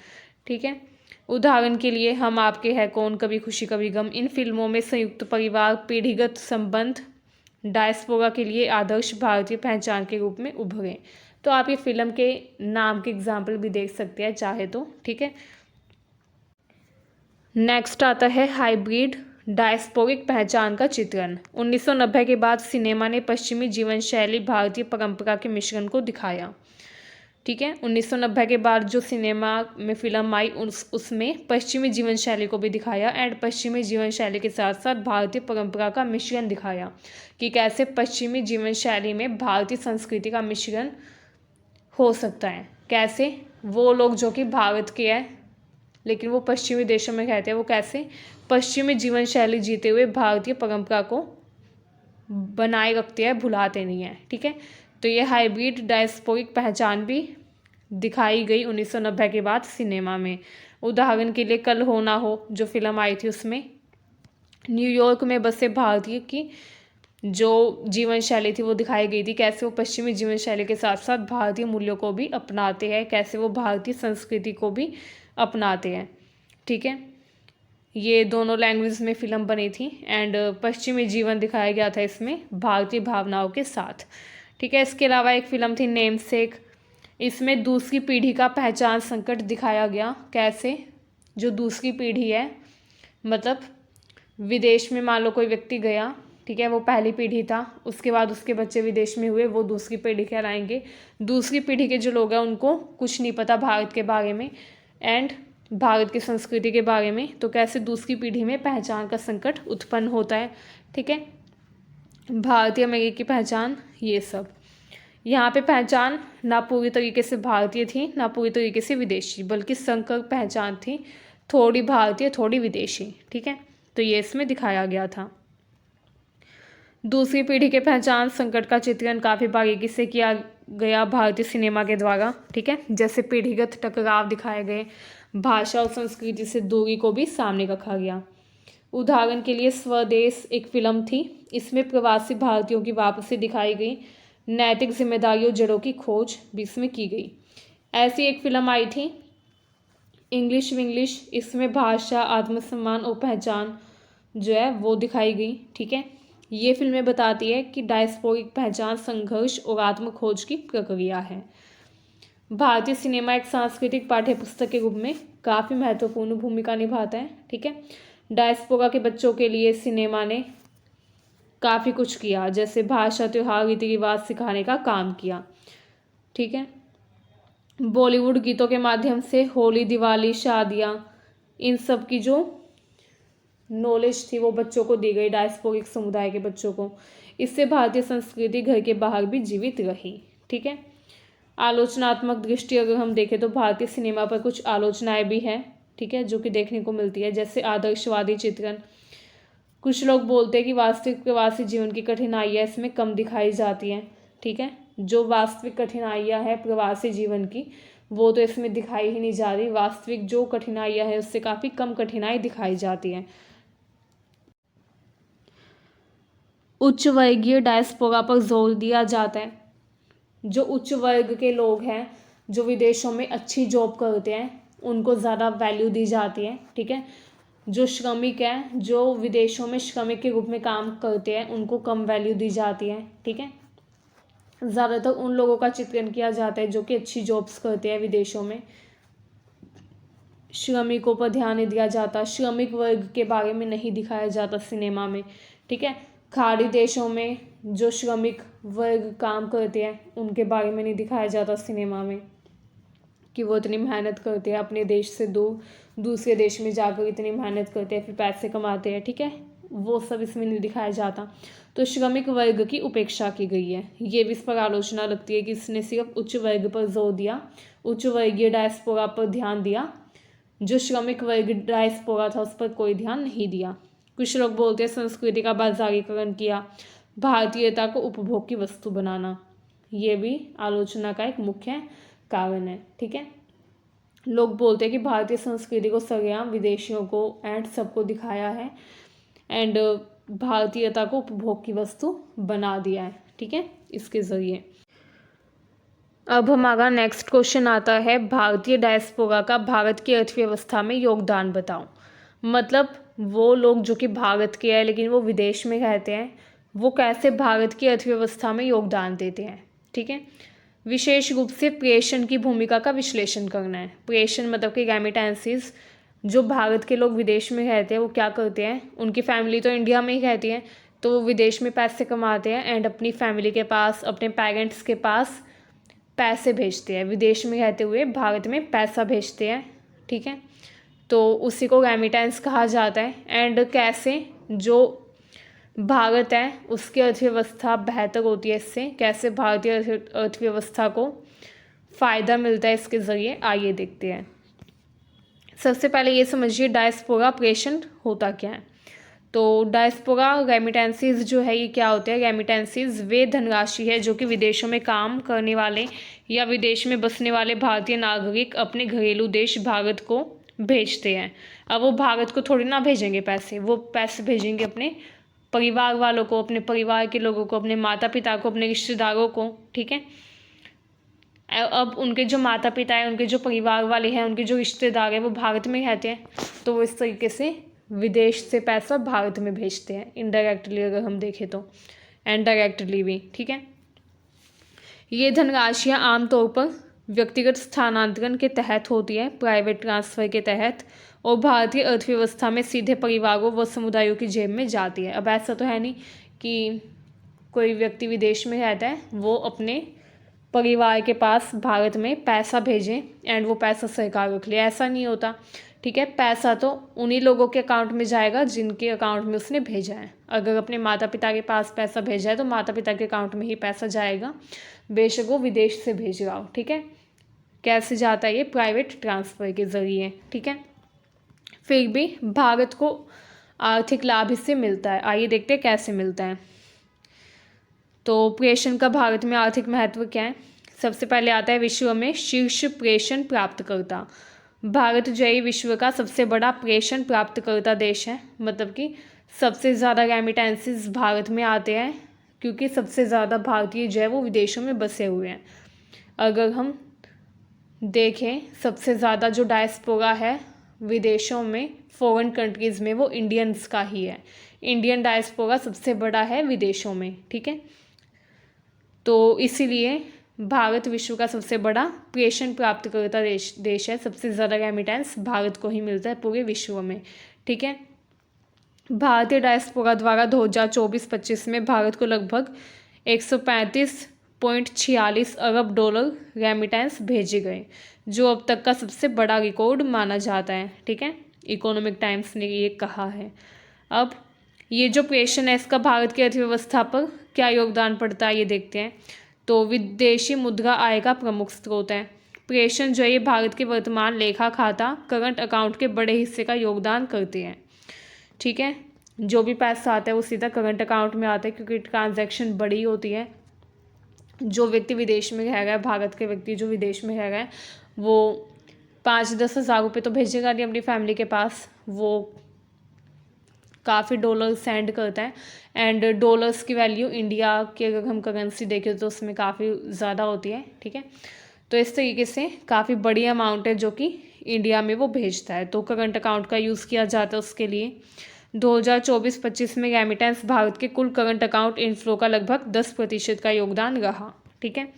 ठीक है। उदाहरण के लिए हम आपके हैं कौन, कभी खुशी कभी गम, इन फिल्मों में संयुक्त परिवार, पीढ़ीगत संबंध डायस्पोरा के लिए आदर्श भारतीय पहचान के रूप में उभरे। तो आप ये फिल्म के नाम के एग्जाम्पल भी देख सकते हैं चाहे तो, ठीक है। नेक्स्ट आता है हाइब्रिड डायस्पोरिक पहचान का चित्रण। 1990 के बाद सिनेमा ने पश्चिमी जीवन शैली भारतीय परंपरा के मिश्रण को दिखाया। ठीक है, 1990 के बाद जो सिनेमा में फिल्म आई उसमें पश्चिमी जीवन शैली को भी दिखाया एंड पश्चिमी जीवन शैली के साथ साथ भारतीय परंपरा का मिश्रण दिखाया कि कैसे पश्चिमी जीवन शैली में भारतीय संस्कृति का मिश्रण हो सकता है। कैसे वो लोग जो कि भारत के हैं लेकिन वो पश्चिमी देशों में रहते हैं, वो कैसे पश्चिमी जीवन शैली जीते हुए भारतीय परंपरा को बनाए रखते हैं, भुलाते नहीं हैं। ठीक है, तो ये हाइब्रिड डायस्पोरिक पहचान भी दिखाई गई 1990 के बाद सिनेमा में। उदाहरण के लिए कल हो ना हो जो फिल्म आई थी उसमें न्यूयॉर्क में बसे भारतीय की जो जीवन शैली थी वो दिखाई गई थी, कैसे वो पश्चिमी जीवन शैली के साथ साथ भारतीय मूल्यों को भी अपनाते हैं, कैसे वो भारतीय संस्कृति को भी अपनाते हैं। ठीक है, ये दोनों लैंग्वेज में फ़िल्म बनी थी एंड पश्चिमी जीवन दिखाया गया था इसमें भारतीय भावनाओं के साथ। ठीक है, इसके अलावा एक फ़िल्म थी नेमसेक, इसमें दूसरी पीढ़ी का पहचान संकट दिखाया गया। कैसे जो दूसरी पीढ़ी है, मतलब विदेश में मान लो कोई व्यक्ति गया, ठीक है, वो पहली पीढ़ी था, उसके बाद उसके बच्चे विदेश में हुए, वो दूसरी पीढ़ी कहलाएंगे। दूसरी पीढ़ी के जो लोग हैं उनको कुछ नहीं पता भारत के बारे में एंड भारत की संस्कृति के बारे में, तो कैसे दूसरी पीढ़ी में पहचान का संकट उत्पन्न होता है। ठीक है, भारतीय अमेरिकी पहचान, ये सब यहाँ पे पहचान ना पूरी तरीके से भारतीय थी ना पूरी तरीके से विदेशी, बल्कि संकर पहचान थी, थोड़ी भारतीय थोड़ी विदेशी। ठीक है, तो ये इसमें दिखाया गया था। दूसरी पीढ़ी के पहचान संकट का चित्रण काफ़ी बारीकी से किया गया भारतीय सिनेमा के द्वारा। ठीक है, जैसे पीढ़ीगत टकराव दिखाए गए, भाषा और संस्कृति से दूरी को भी सामने रखा गया। उदाहरण के लिए स्वदेश एक फिल्म थी, इसमें प्रवासी भारतीयों की वापसी दिखाई गई, नैतिक जिम्मेदारियों जड़ों की खोज भी इसमें की गई। ऐसी एक फिल्म आई थी इंग्लिश विंग्लिश, इसमें भाषा, आत्मसम्मान और पहचान जो है वो दिखाई गई। ठीक है, ये फिल्में बताती है कि डायस्पोरिक पहचान संघर्ष और आत्म खोज की प्रक्रिया है। भारतीय सिनेमा एक सांस्कृतिक पाठ्यपुस्तक के रूप में काफ़ी महत्वपूर्ण भूमिका निभाता है। ठीक है, डायस्पोरा के बच्चों के लिए सिनेमा ने काफ़ी कुछ किया, जैसे भाषा, त्योहार, रीति रिवाज सिखाने का काम किया। ठीक है, बॉलीवुड गीतों के माध्यम से होली, दिवाली, शादियाँ, इन सब की जो नॉलेज थी वो बच्चों को दी गई, डायस्पोरिक समुदाय के बच्चों को। इससे भारतीय संस्कृति घर के बाहर भी जीवित रही। ठीक है, आलोचनात्मक दृष्टि अगर हम देखें तो भारतीय सिनेमा पर कुछ आलोचनाएं भी हैं। ठीक है, जो कि देखने को मिलती है, जैसे आदर्शवादी चित्रण। कुछ लोग बोलते हैं कि वास्तविक प्रवासी जीवन की कठिनाइयाँ इसमें कम दिखाई जाती हैं। ठीक है, जो वास्तविक कठिनाइयाँ हैं प्रवासी जीवन की वो तो इसमें दिखाई ही नहीं जा रही, वास्तविक जो कठिनाइयाँ हैं उससे काफ़ी कम कठिनाई दिखाई जाती हैं। उच्च वर्गीय डायस्पोरा पर जोर दिया जाता है। जो उच्च वर्ग के लोग हैं जो विदेशों में अच्छी जॉब करते हैं उनको ज़्यादा वैल्यू दी जाती है। ठीक है, जो श्रमिक हैं जो विदेशों में श्रमिक के रूप में काम करते हैं उनको कम वैल्यू दी जाती है। ठीक है, ज़्यादातर उन लोगों का चित्रण किया जाता है जो कि अच्छी जॉब्स करते हैं विदेशों में, श्रमिकों पर ध्यान नहीं दिया जाता, श्रमिक वर्ग के बारे में नहीं दिखाया जाता सिनेमा में। ठीक है, खाड़ी देशों में जो श्रमिक वर्ग काम करते हैं उनके बारे में नहीं दिखाया जाता सिनेमा में कि वो इतनी मेहनत करते हैं, अपने देश से दूसरे देश में जाकर इतनी मेहनत करते हैं, फिर पैसे कमाते हैं। ठीक है, वो सब इसमें नहीं दिखाया जाता। तो श्रमिक वर्ग की उपेक्षा की गई है। ये भी इस पर आलोचना लगती है कि इसने सिर्फ उच्च वर्ग पर जोर दिया, उच्च वर्गीय डायस्पोरा पर ध्यान दिया, जो श्रमिक वर्ग डायस्पोरा था उस पर कोई ध्यान नहीं दिया। कुछ लोग बोलते हैं संस्कृति का बाजारीकरण किया, भारतीयता को उपभोग की वस्तु बनाना, ये भी आलोचना का एक मुख्य कारण है। ठीक है, लोग बोलते हैं कि भारतीय संस्कृति को सरेआम विदेशियों को एंड सबको दिखाया है एंड भारतीयता को उपभोग की वस्तु बना दिया है। ठीक है, इसके ज़रिए। अब हमारा नेक्स्ट क्वेश्चन आता है, भारतीय डायस्पोरा का भारत की अर्थव्यवस्था में योगदान बताओ। मतलब वो लोग जो कि भारत के हैं लेकिन वो विदेश में रहते हैं, वो कैसे भारत की अर्थव्यवस्था में योगदान देते हैं। ठीक है, विशेष रूप से प्रेषण की भूमिका का विश्लेषण करना है। प्रेषण मतलब कि रेमिटेंसेस जो भारत के लोग विदेश में रहते हैं वो क्या करते हैं, उनकी फैमिली तो इंडिया में ही रहती है, तो वो विदेश में पैसे कमाते हैं एंड अपनी फैमिली के पास, अपने पेरेंट्स के पास पैसे भेजते हैं, विदेश में रहते हुए भारत में पैसा भेजते हैं, ठीक है। तो उसी को रेमिटेंस कहा जाता है। एंड कैसे जो भारत है उसकी अर्थव्यवस्था बेहतर होती है इससे, कैसे भारतीय अर्थव्यवस्था को फ़ायदा मिलता है इसके ज़रिए, आइए देखते हैं। सबसे पहले ये समझिए डायस्पोरा प्रेषण होता क्या है। तो डायस्पोरा रेमिटेंसीज जो है ये क्या होते हैं, रेमिटेंसीज वे धनराशि है जो कि विदेशों में काम करने वाले या विदेश में बसने वाले भारतीय नागरिक अपने घरेलू देश भारत को भेजते हैं। अब वो भारत को थोड़ी ना भेजेंगे पैसे, वो पैसे भेजेंगे अपने परिवार वालों को, अपने परिवार के लोगों को, अपने माता पिता को, अपने रिश्तेदारों को, ठीक है। अब उनके जो माता पिता हैं, उनके जो परिवार वाले हैं, उनके जो रिश्तेदार हैं वो भारत में रहते हैं, तो वो इस तरीके से विदेश से पैसा भारत में भेजते हैं, इनडायरेक्टली अगर हम देखें तो, एंड डायरेक्टली भी, ठीक है। ये धनराशियाँ आमतौर पर व्यक्तिगत स्थानांतरण के तहत होती है, प्राइवेट ट्रांसफ़र के तहत, और भारतीय अर्थव्यवस्था में सीधे परिवारों व समुदायों की जेब में जाती है। अब ऐसा तो है नहीं कि कोई व्यक्ति विदेश में रहता है वो अपने परिवार के पास भारत में पैसा भेजें एंड वो पैसा सरकार रख ले, ऐसा नहीं होता, ठीक है। पैसा तो उन्हीं लोगों के अकाउंट में जाएगा जिनके अकाउंट में उसने भेजा है। अगर अपने माता पिता के पास पैसा भेजा है तो माता पिता के अकाउंट में ही पैसा जाएगा, बेशक वो विदेश से भेज रहा हो, ठीक है। कैसे जाता है ये, प्राइवेट ट्रांसफ़र के ज़रिए, ठीक है। फिर भी भारत को आर्थिक लाभ इससे मिलता है, आइए देखते हैं कैसे मिलता है। तो प्रेषण का भारत में आर्थिक महत्व क्या है। सबसे पहले आता है विश्व में शीर्ष प्रेषण प्राप्तकर्ता। भारत जो है विश्व का सबसे बड़ा प्रेषण प्राप्तकर्ता देश है, मतलब कि सबसे ज़्यादा रेमिटेंसेस भारत में आते हैं क्योंकि सबसे ज़्यादा भारतीय जो है वो विदेशों में बसे हुए हैं। अगर हम देखें सबसे ज़्यादा जो डायस्पोरा है विदेशों में, फॉरेन कंट्रीज़ में, वो इंडियंस का ही है। इंडियन डायस्पोरा सबसे बड़ा है विदेशों में, ठीक है। तो इसीलिए भारत विश्व का सबसे बड़ा प्रेषण प्राप्तकर्ता देश है। सबसे ज़्यादा रेमिटेंस भारत को ही मिलता है पूरे विश्व में, ठीक है। भारतीय डायस्पोरा द्वारा 2024-25 में भारत को लगभग 135.46 अरब डॉलर रेमिटेंस भेजे गए, जो अब तक का सबसे बड़ा रिकॉर्ड माना जाता है, ठीक है। इकोनॉमिक टाइम्स ने ये कहा है। अब ये जो प्रेषण है इसका भारत की अर्थव्यवस्था पर क्या योगदान पड़ता है ये देखते हैं। तो विदेशी मुद्रा आय का प्रमुख स्रोत है। प्रेषण जो है ये भारत के वर्तमान लेखा खाता, करंट अकाउंट के बड़े हिस्से का योगदान करते हैं, ठीक है। जो भी पैसा आता है वो सीधा करंट अकाउंट में आता है क्योंकि ट्रांजैक्शन बड़ी होती है। जो व्यक्ति विदेश में रह रहा है, भारत के व्यक्ति जो विदेश में रह रहा है, वो 5-10 हज़ार रुपये तो भेजेगा नहीं अपनी फैमिली के पास, वो काफ़ी डॉलर सेंड करता है। एंड डॉलर्स की वैल्यू इंडिया की अगर हम करेंसी देखें तो उसमें काफ़ी ज़्यादा होती है, ठीक है। तो इस तरीके से काफ़ी बड़ी अमाउंट है जो कि इंडिया में वो भेजता है, तो करंट अकाउंट का यूज़ किया जाता है उसके लिए। 2024-25 में रेमिटेंस भारत के कुल करंट अकाउंट इनफ्लो का लगभग 10% का योगदान रहा, ठीक है।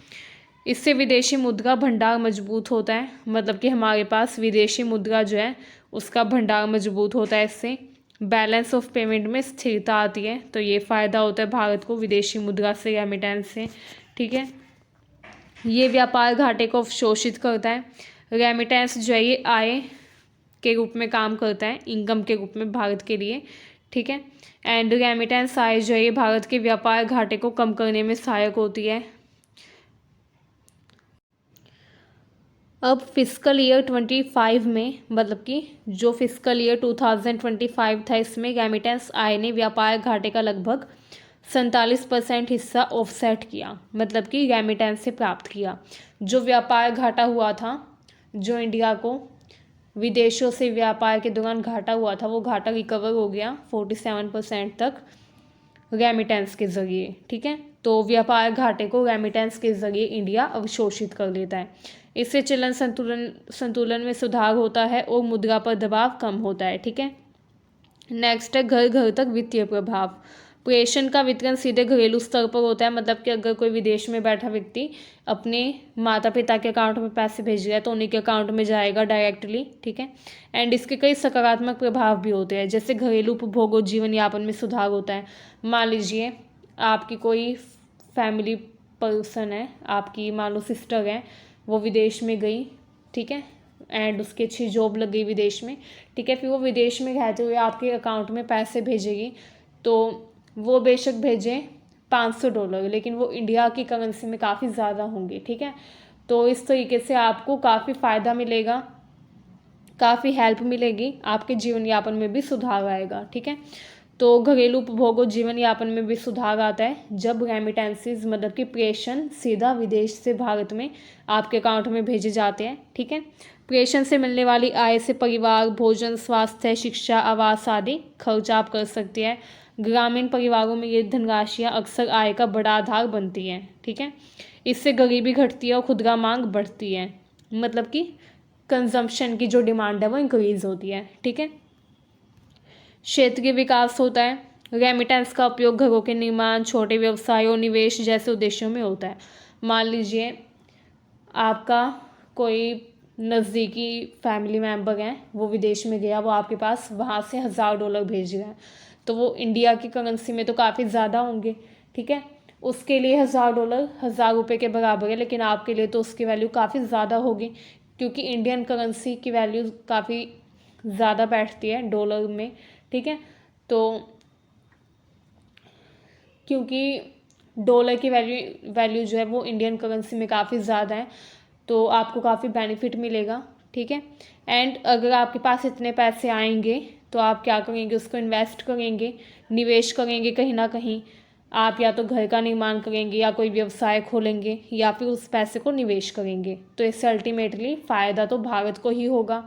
इससे विदेशी मुद्रा भंडार मजबूत होता है, मतलब कि हमारे पास विदेशी मुद्रा जो है उसका भंडार मजबूत होता है। इससे बैलेंस ऑफ पेमेंट में स्थिरता आती है, तो ये फ़ायदा होता है भारत को विदेशी मुद्रा से, रेमिटेंस से, ठीक है। ये व्यापार घाटे को अवशोषित करता है। रेमिटेंस जो है ये आय के रूप में काम करता है, इनकम के रूप में भारत के लिए, ठीक है। एंड रेमिटेंस आय जो है ये भारत के व्यापार घाटे को कम करने में सहायक होती है। अब फिस्कल ईयर 25 में, मतलब कि जो फिस्कल ईयर 2025 था, इसमें रेमिटेंस आय ने व्यापार घाटे का लगभग 47% हिस्सा ऑफसेट किया, मतलब कि रेमिटेंस से प्राप्त किया। जो व्यापार घाटा हुआ था, जो इंडिया को विदेशों से व्यापार के दौरान घाटा हुआ था, वो घाटा रिकवर हो गया 47% तक रेमिटेंस के ज़रिए, ठीक है। तो व्यापार घाटे को रेमिटेंस के ज़रिए इंडिया अवशोषित कर लेता है। इससे चलन संतुलन में सुधार होता है और मुद्रा पर दबाव कम होता है, ठीक है। नेक्स्ट है घर घर तक वित्तीय प्रभाव। प्रेषण का वितरण सीधे घरेलू स्तर पर होता है, मतलब कि अगर कोई विदेश में बैठा व्यक्ति अपने माता पिता के अकाउंट में पैसे भेज रहा है तो उन्हीं के अकाउंट में जाएगा डायरेक्टली, ठीक है। एंड इसके कई सकारात्मक प्रभाव भी होते हैं, जैसे घरेलू उपभोग और जीवन यापन में सुधार होता है। मान लीजिए आपकी कोई फैमिली पर्सन है, आपकी मान लो सिस्टर है, वो विदेश में गई, ठीक है, एंड उसकी अच्छी जॉब लग गई विदेश में, ठीक है। फिर वो विदेश में रहते हुए आपके अकाउंट में पैसे भेजेगी, तो वो बेशक भेजें $500, लेकिन वो इंडिया की करेंसी में काफ़ी ज़्यादा होंगे, ठीक है। तो इस तरीके से आपको काफ़ी फ़ायदा मिलेगा, काफ़ी हेल्प मिलेगी, आपके जीवन यापन में भी सुधार आएगा, ठीक है। तो घरेलू उपभोग और जीवन यापन में भी सुधार आता है जब रेमिटेंसेस मतलब कि प्रेषण सीधा विदेश से भारत में आपके अकाउंट में भेजे जाते हैं, ठीक है। प्रेषण से मिलने वाली आय से परिवार, भोजन, स्वास्थ्य, शिक्षा, आवास आदि खर्च आप कर सकते हैं। ग्रामीण परिवारों में ये धनराशियाँ अक्सर आय का बड़ा आधार बनती हैं, ठीक है। इससे गरीबी घटती है और खुदरा मांग बढ़ती है, मतलब कि कंजम्पशन की जो डिमांड है वो इंक्रीज होती है, ठीक है। क्षेत्रीय विकास होता है। रेमिटेंस का उपयोग घरों के निर्माण, छोटे व्यवसायों, निवेश जैसे उद्देश्यों में होता है। मान लीजिए आपका कोई नज़दीकी फैमिली मेम्बर है, वो विदेश में गया, वो आपके पास वहाँ से $1000 भेज रहा है, तो वो इंडिया की करेंसी में तो काफ़ी ज़्यादा होंगे, ठीक है। उसके लिए $1000 ₹1000 के बराबर है, लेकिन आपके लिए तो उसकी वैल्यू काफ़ी ज़्यादा होगी, क्योंकि इंडियन करेंसी की वैल्यू काफ़ी ज़्यादा बैठती है डॉलर में, ठीक है। तो क्योंकि डॉलर की वैल्यू जो है वो इंडियन करेंसी में काफ़ी ज़्यादा है, तो आपको काफ़ी बेनिफिट मिलेगा, ठीक है। एंड अगर आपके पास इतने पैसे आएंगे तो आप क्या करेंगे, उसको इन्वेस्ट करेंगे, निवेश करेंगे कहीं ना कहीं। आप या तो घर का निर्माण करेंगे या कोई व्यवसाय खोलेंगे या फिर उस पैसे को निवेश करेंगे, तो इससे अल्टीमेटली फ़ायदा तो भारत को ही होगा,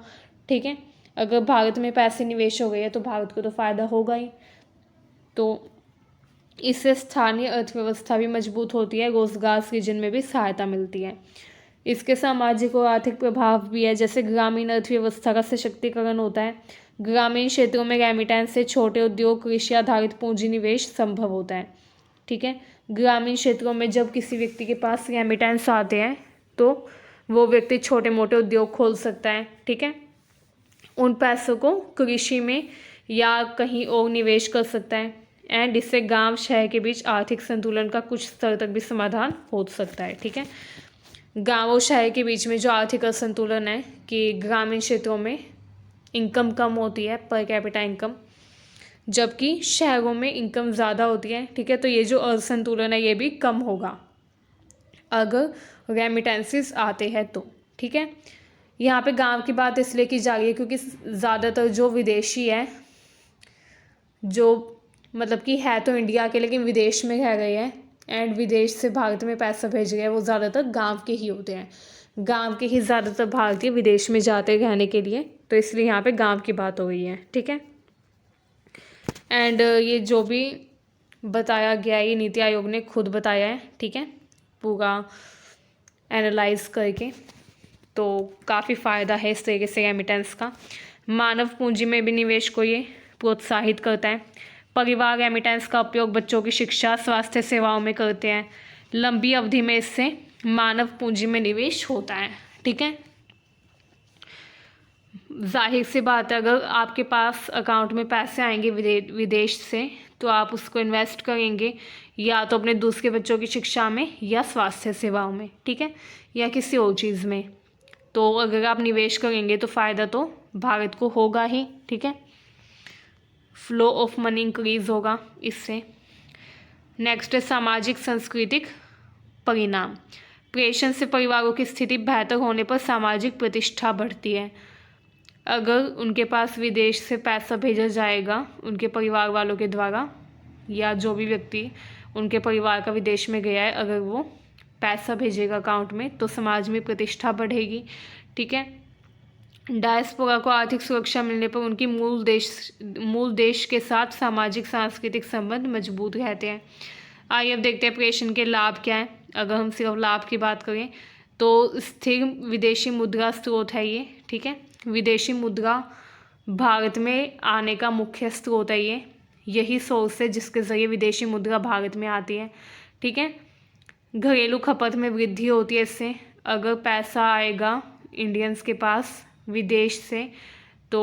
ठीक है। अगर भारत में पैसे निवेश हो गए हैं तो भारत को तो फ़ायदा होगा ही। तो इससे स्थानीय अर्थव्यवस्था भी मजबूत होती है, रोजगार सृजन में भी सहायता मिलती है। इसके सामाजिक और आर्थिक प्रभाव भी है, जैसे ग्रामीण अर्थव्यवस्था का सशक्तिकरण होता है। ग्रामीण क्षेत्रों में रेमिटेंस से छोटे उद्योग, कृषि आधारित पूंजी निवेश संभव होता है, ठीक है। ग्रामीण क्षेत्रों में जब किसी व्यक्ति के पास रेमिटेंस आते हैं तो वो व्यक्ति छोटे मोटे उद्योग खोल सकता है, ठीक है। उन पैसों को कृषि में या कहीं और निवेश कर सकता है, एंड इससे गांव शहर के बीच आर्थिक संतुलन का कुछ स्तर तक भी समाधान हो सकता है, ठीक है। गांव और शहर के बीच में जो आर्थिक असंतुलन है कि ग्रामीण क्षेत्रों में इनकम कम होती है, पर कैपिटा इनकम, जबकि शहरों में इनकम ज़्यादा होती है, ठीक है। तो ये जो असंतुलन है ये भी कम होगा अगर रेमिटेंसेस आते हैं तो, ठीक है। यहाँ पे गांव की बात इसलिए की जा रही है क्योंकि ज़्यादातर जो विदेशी है, जो मतलब कि है तो इंडिया के लेकिन विदेश में रह गए हैं एंड विदेश से भारत में पैसा भेज गए हैं, वो ज़्यादातर गांव के ही होते हैं। गांव के ही ज़्यादातर भारतीय विदेश में जाते रहने के लिए, तो इसलिए यहाँ पे गांव की बात हो रही है, ठीक है। एंड ये जो भी बताया गया है ये नीति आयोग ने खुद बताया है, ठीक है, पूरा एनालाइज करके। तो काफ़ी फ़ायदा है इस तरीके से रेमिटेंस का। मानव पूंजी में भी निवेश को ये प्रोत्साहित करता है। परिवार रेमिटेंस का उपयोग बच्चों की शिक्षा, स्वास्थ्य सेवाओं में करते हैं। लंबी अवधि में इससे मानव पूंजी में निवेश होता है, ठीक है। जाहिर सी बात है, अगर आपके पास अकाउंट में पैसे आएंगे विदेश से तो आप उसको इन्वेस्ट करेंगे या तो अपने दूसरे बच्चों की शिक्षा में या स्वास्थ्य सेवाओं में, ठीक है, या किसी और चीज़ में। तो अगर आप निवेश करेंगे तो फ़ायदा तो भारत को होगा ही, ठीक है। फ्लो ऑफ मनी इंक्रीज होगा इससे। नेक्स्ट है सामाजिक सांस्कृतिक परिणाम। प्रेषण से परिवारों की स्थिति बेहतर होने पर सामाजिक प्रतिष्ठा बढ़ती है। अगर उनके पास विदेश से पैसा भेजा जाएगा उनके परिवार वालों के द्वारा, या जो भी व्यक्ति उनके परिवार का विदेश में गया है, अगर वो पैसा भेजेगा अकाउंट में तो समाज में प्रतिष्ठा बढ़ेगी, ठीक है। डायस्पोरा को आर्थिक सुरक्षा मिलने पर उनकी मूल देश के साथ सामाजिक सांस्कृतिक संबंध मजबूत रहते हैं। आइए अब देखते हैं प्रेषण के लाभ क्या है। अगर हम सिर्फ लाभ की बात करें तो स्थिर विदेशी मुद्रा स्रोत है ये, ठीक है। विदेशी मुद्रा भारत में आने का मुख्य स्रोत है ये, यही सोर्स है जिसके ज़रिए विदेशी मुद्रा भारत में आती है। ठीक है, घरेलू खपत में वृद्धि होती है इससे। अगर पैसा आएगा इंडियंस के पास विदेश से तो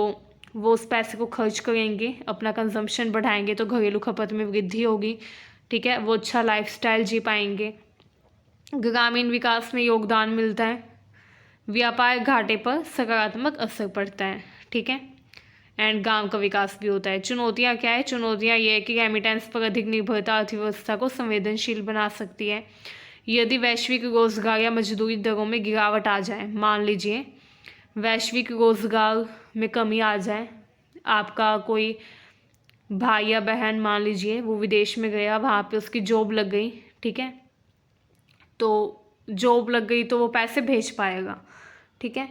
वो उस पैसे को खर्च करेंगे, अपना कंजम्पशन बढ़ाएंगे, तो घरेलू खपत में वृद्धि होगी। ठीक है, वो अच्छा लाइफस्टाइल जी पाएंगे। ग्रामीण विकास में योगदान मिलता है। व्यापार घाटे पर सकारात्मक असर पड़ता है। ठीक है, एंड गांव का विकास भी होता है। चुनौतियां क्या है? चुनौतियां ये है कि रेमिटेंस पर अधिक निर्भरता अर्थव्यवस्था को संवेदनशील बना सकती है। यदि वैश्विक रोजगार या मजदूरी दरों में गिरावट आ जाए, मान लीजिए वैश्विक रोजगार में कमी आ जाए, आपका कोई भाई या बहन मान लीजिए वो विदेश में गया, वहाँ पे उसकी जॉब लग गई। ठीक है, तो जॉब लग गई तो वो पैसे भेज पाएगा। ठीक है,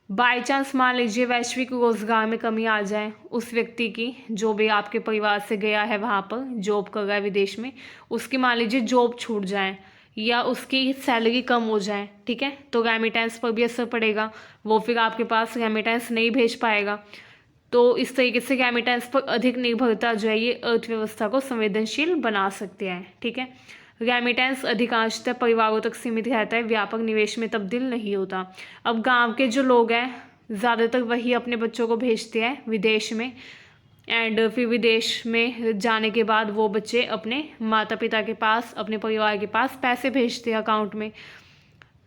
बाई चांस मान लीजिए वैश्विक रोजगार में कमी आ जाए, उस व्यक्ति की जो भी आपके परिवार से गया है वहाँ पर जॉब कर रहा है विदेश में, उसकी मान लीजिए जॉब छूट जाए या उसकी सैलरी कम हो जाए। ठीक है, तो रेमिटेंस पर भी असर पड़ेगा, वो फिर आपके पास रेमिटेंस नहीं भेज पाएगा। तो इस तरीके से रेमिटेंस पर अधिक निर्भरता जो है ये अर्थव्यवस्था को संवेदनशील बना सकते हैं। ठीक है, रेमिटेंस अधिकांशतः परिवारों तक सीमित रहता है, व्यापक निवेश में तब्दील नहीं होता। अब गांव के जो लोग हैं ज़्यादातर वही अपने बच्चों को भेजते हैं विदेश में, एंड फिर विदेश में जाने के बाद वो बच्चे अपने माता पिता के पास, अपने परिवार के पास पैसे भेजते हैं अकाउंट में।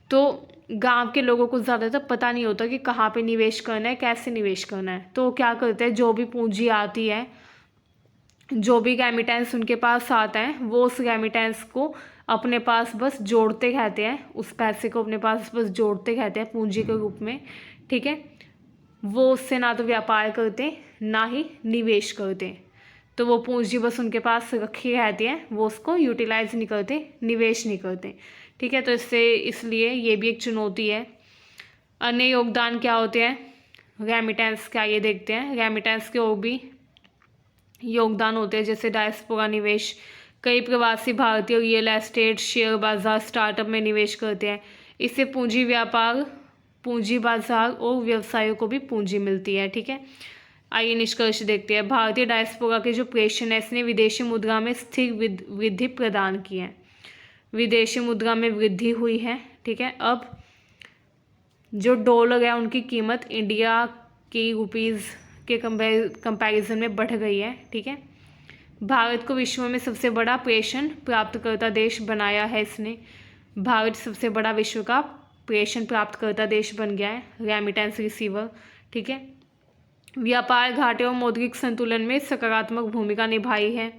तो गांव के लोगों को ज़्यादातर पता नहीं होता कि कहाँ पे निवेश करना है, कैसे निवेश करना है। तो क्या करते हैं, जो भी पूंजी आती है, जो भी रेमिटेंस उनके पास आता है, वो उस रेमिटेंस को अपने पास बस जोड़ते रहते हैं, उस पैसे को अपने पास बस जोड़ते रहते हैं पूंजी के रूप में। ठीक है, वो उससे ना तो व्यापार करते ना ही निवेश करते, तो वो पूंजी बस उनके पास रखी रहती है, वो उसको यूटिलाइज नहीं करते, निवेश नहीं करते। ठीक है, तो इसलिए ये भी एक चुनौती है। अन्य योगदान क्या होते हैं रेमिटेंस का, ये देखते हैं। रेमिटेंस के और भी योगदान होते हैं, जैसे डायस्पोरा निवेश। कई प्रवासी भारतीय रियल एस्टेट, शेयर बाजार, स्टार्टअप में निवेश करते हैं। इससे पूंजी व्यापार, पूंजी बाजार और व्यवसायों को भी पूंजी मिलती है। ठीक है, आइए निष्कर्ष देखते हैं। भारतीय डायस्पोरा के जो प्रेषण है इसने विदेशी मुद्रा में स्थिर वृद्धि प्रदान की है, विदेशी मुद्रा में वृद्धि हुई है। ठीक है, अब जो डॉलर है उनकी कीमत इंडिया की रुपीज़ के कंपैरिजन में बढ़ गई है। ठीक है, भारत को विश्व में सबसे बड़ा प्रेषण प्राप्तकर्ता देश बनाया है इसने। भारत सबसे बड़ा विश्व का प्रेषण प्राप्तकर्ता देश बन गया है, रेमिटेंस रिसीवर। ठीक है, व्यापार घाटे और मौद्रिक संतुलन में सकारात्मक भूमिका निभाई है।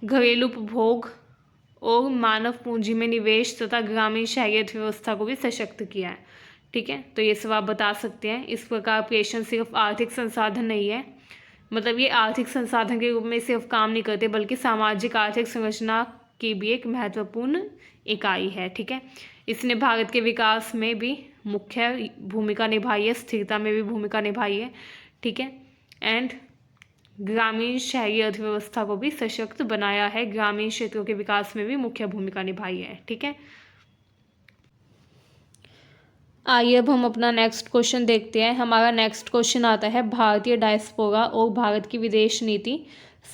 घरेलू उपभोग और मानव पूंजी में निवेश तथा ग्रामीण शहरी अर्थव्यवस्था को भी सशक्त किया है। ठीक है, तो ये सब आप बता सकते हैं। इस प्रकार प्रेषण सिर्फ आर्थिक संसाधन नहीं है, मतलब ये आर्थिक संसाधन के रूप में सिर्फ काम नहीं करते, बल्कि सामाजिक आर्थिक संरचना की भी एक महत्वपूर्ण इकाई है। ठीक है, इसने भारत के विकास में भी मुख्य भूमिका निभाई है, स्थिरता में भी भूमिका निभाई है। ठीक है, एंड ग्रामीण शहरी अर्थव्यवस्था को भी सशक्त बनाया है, ग्रामीण क्षेत्रों के विकास में भी मुख्य भूमिका निभाई है। ठीक है, आइए अब हम अपना नेक्स्ट क्वेश्चन देखते हैं। हमारा नेक्स्ट क्वेश्चन आता है, भारतीय डायस्पोरा और भारत की विदेश नीति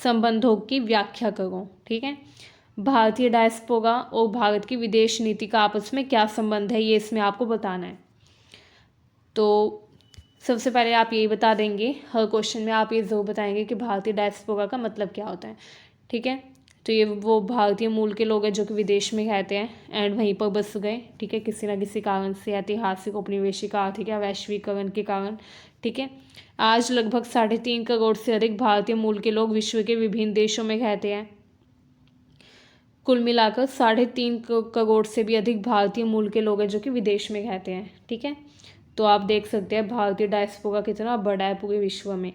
संबंधों की व्याख्या करो। ठीक है, भारतीय डायस्पोरा और भारत की विदेश नीति का आपस में क्या संबंध है, ये इसमें आपको बताना है। तो सबसे पहले आप यही बता देंगे, हर क्वेश्चन में आप ये ज़रूर बताएंगे कि भारतीय डायस्पोरा का मतलब क्या होता है। ठीक है, तो ये वो भारतीय मूल के लोग हैं जो कि विदेश में रहते हैं एंड वहीं पर बस गए। ठीक है, किसी ना किसी कारण से, ऐतिहासिक, औपनिवेशिक, आर्थिक या वैश्वीकरण के कारण। ठीक है, आज लगभग 3.5 करोड़ से अधिक भारतीय मूल के लोग विश्व के विभिन्न देशों में रहते हैं। कुल मिलाकर 3.5 करोड़ से भी अधिक भारतीय मूल के लोग हैं जो कि विदेश में रहते हैं। ठीक है, तो आप देख सकते हैं भारतीय डायस्पोरा कितना बड़ा है पूरे विश्व में।